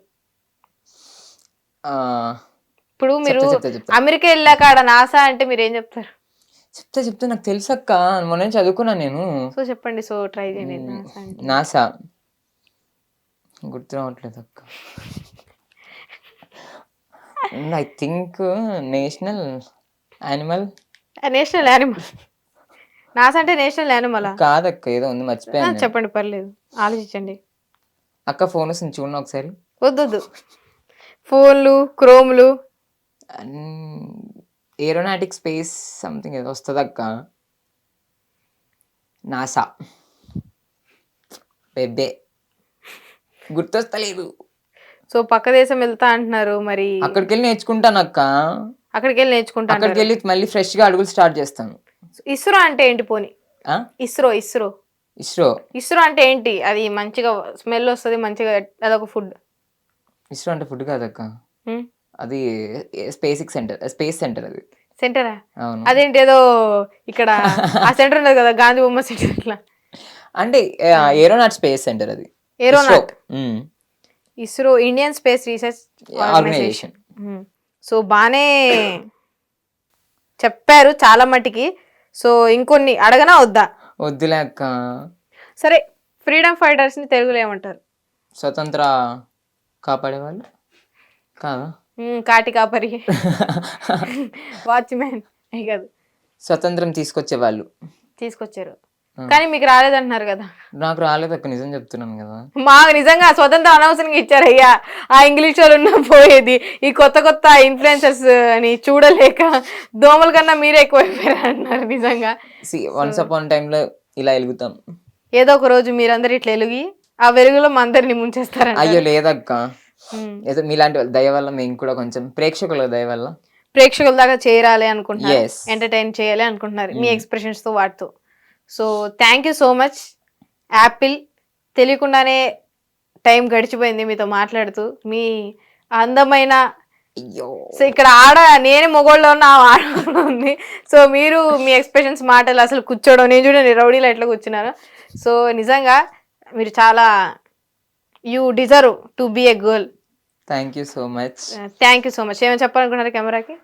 ఇప్పుడు మీరు అమెరికా వెళ్ళాక ఆడ నాసా అంటే మీరు ఏం చెప్తారు? చెప్తా నాకు తెలుసు అక్క, మొన్న చదువుకున్నా నేను. సో చెప్పండి. సో ట్రై చేయండి. నాసా గుర్తు రావట్లేదు అక్క. I think national animal. NASA అంటే నేషనల్ యానిమల్ కాదక్క, ఏదో ఉంది మర్చిపోయాను. చెప్పండి, పర్లేదు, ఆలోచించండి. అక్క ఫోన్ వస్తుంది చూడండి ఒకసారి. వద్దు, ఫోన్లు క్రోమ్లు. ఏరోనాటిక్ స్పేస్ సంథింగ్ ఏదో వస్తుంది అక్క. నాసా బెబ్బే గుర్తొస్తలేదు. సో పక్క దేశం వెళ్తా అంటున్నారు, మరి అక్కడికి వెళ్ళి నేర్చుకుంటాను అక్క. అక్కడికి వెళ్ళి మళ్ళీ ఫ్రెష్ గా అడుగులు స్టార్ట్ చేస్తాను. ఇస్రో అంటే ఏంటి పోనీ? ఇస్రో అంటే ఏంటి? అది మంచిగా స్మెల్ వస్తుంది, మంచిగా అదొక ఫుడ్. ఇస్రో అంటే ఫుడ్ కాదక్క, అది స్పేస్ సెంటర్. అది సెంటరా? అదేంటి ఏదో ఇక్కడ ఆ సెంటర్ ఉన్నది కదా, గాంధీ బొమ్మ సెంటర్. ఇట్లా అంటే ఏరోనాట్ స్పేస్ సెంటర్. అది aeronaut. ISRO Indian space research organisation. So బాగానే చెప్పారు చాలా మటుకి. సో ఇంకొన్ని అడగనా వద్దా? వద్దులే అక్క. సరే, ఫ్రీడమ్ ఫైటర్స్ ని తెలుగులో ఏమంటారు? స్వతంత్ర కాపాడే వాళ్ళు కాదా? కాటి కాపరి, వాచ్మెన్ కాదు, స్వతంత్రం తీసుకొచ్చే వాళ్ళు. తీసుకొచ్చారు కానీ మీకు రాలేదంటున్నారు కదా. నాకు రాలేదు అక్క, నిజం చెప్తున్నాను కదా. మాకు నిజంగా స్వతంత్రం అనవసరంగా ఇచ్చారయ్యా. ఆ ఇంగ్లీష్ వాళ్ళు ఉన్న పోయేది, ఈ కొత్త కొత్త ఇన్ఫ్లుయెన్సర్స్ అని చూడలేక దోమల కన్నా మీరే ఎక్కువైపోయారు అంటున్నారు నిజంగా. వన్స్ అపాన్ టైమ్ లో ఇలా వెలుగుతాం. ఏదో ఒక రోజు మీరందరూ ఇట్లా వెలుగి ఆ వెలుగులో మా అందరిని ముంచేస్తారంట. అయ్యో లేదక్క, ఏదో మీలాంటి వాళ్ళ దయ వల్ల మేము కూడా కొంచెం ప్రేక్షకుల దయ వల్ల ప్రేక్షకుల దాకా చేరాలి అనుకుంటున్నారు, Yes. ఎంటర్టైన్ చేయాలి అనుకుంటున్నారు మీ ఎక్స్ప్రెషన్స్ తో వాటితో. So thank you so much Apple. తెలియకుండానే టైం గడిచిపోయింది మీతో మాట్లాడుతూ. మీ అందమైన అయ్యో సో ఇక్కడ నేనే మొగోళ్ళలో ఉన్న ఆడలో ఉంది. సో మీరు మీ ఎక్స్ప్రెషన్స్ మాటలు అసలు కూర్చోవడం, నేను చూడండి రౌడీలో ఎట్లా కూర్చున్నారు. సో నిజంగా మీరు చాలా you deserve to be a girl. Thank you so much. Thank you so much. ఏమైనా చెప్పాలనుకున్నారు కెమెరాకి?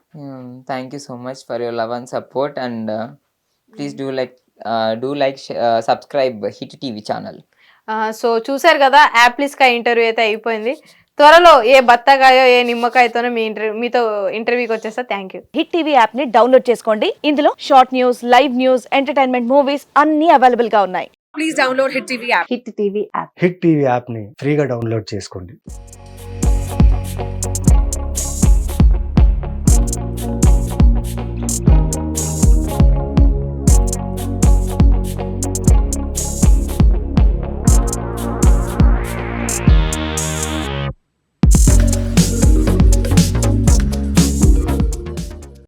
Thank you so much for your love and support and please do like subscribe Hit TV channel. So చూసారు కదా, యాప్లిస్కా interview అయితే అయిపోయింది. త్వరలో ఏ బత్తకాయో ఏ నిమ్మకాయతోనో మీతో ఇంటర్వ్యూకి వచ్చేస్తా. Thank you. Hit TV app ని డౌన్లోడ్ చేసుకోండి. ఇందులో short news, live news, entertainment movies అన్ని అవైలబుల్ గా ఉన్నాయి. హిట్ టీవీ యాప్ని ఫ్రీగా డౌన్లోడ్ చేసుకోండి.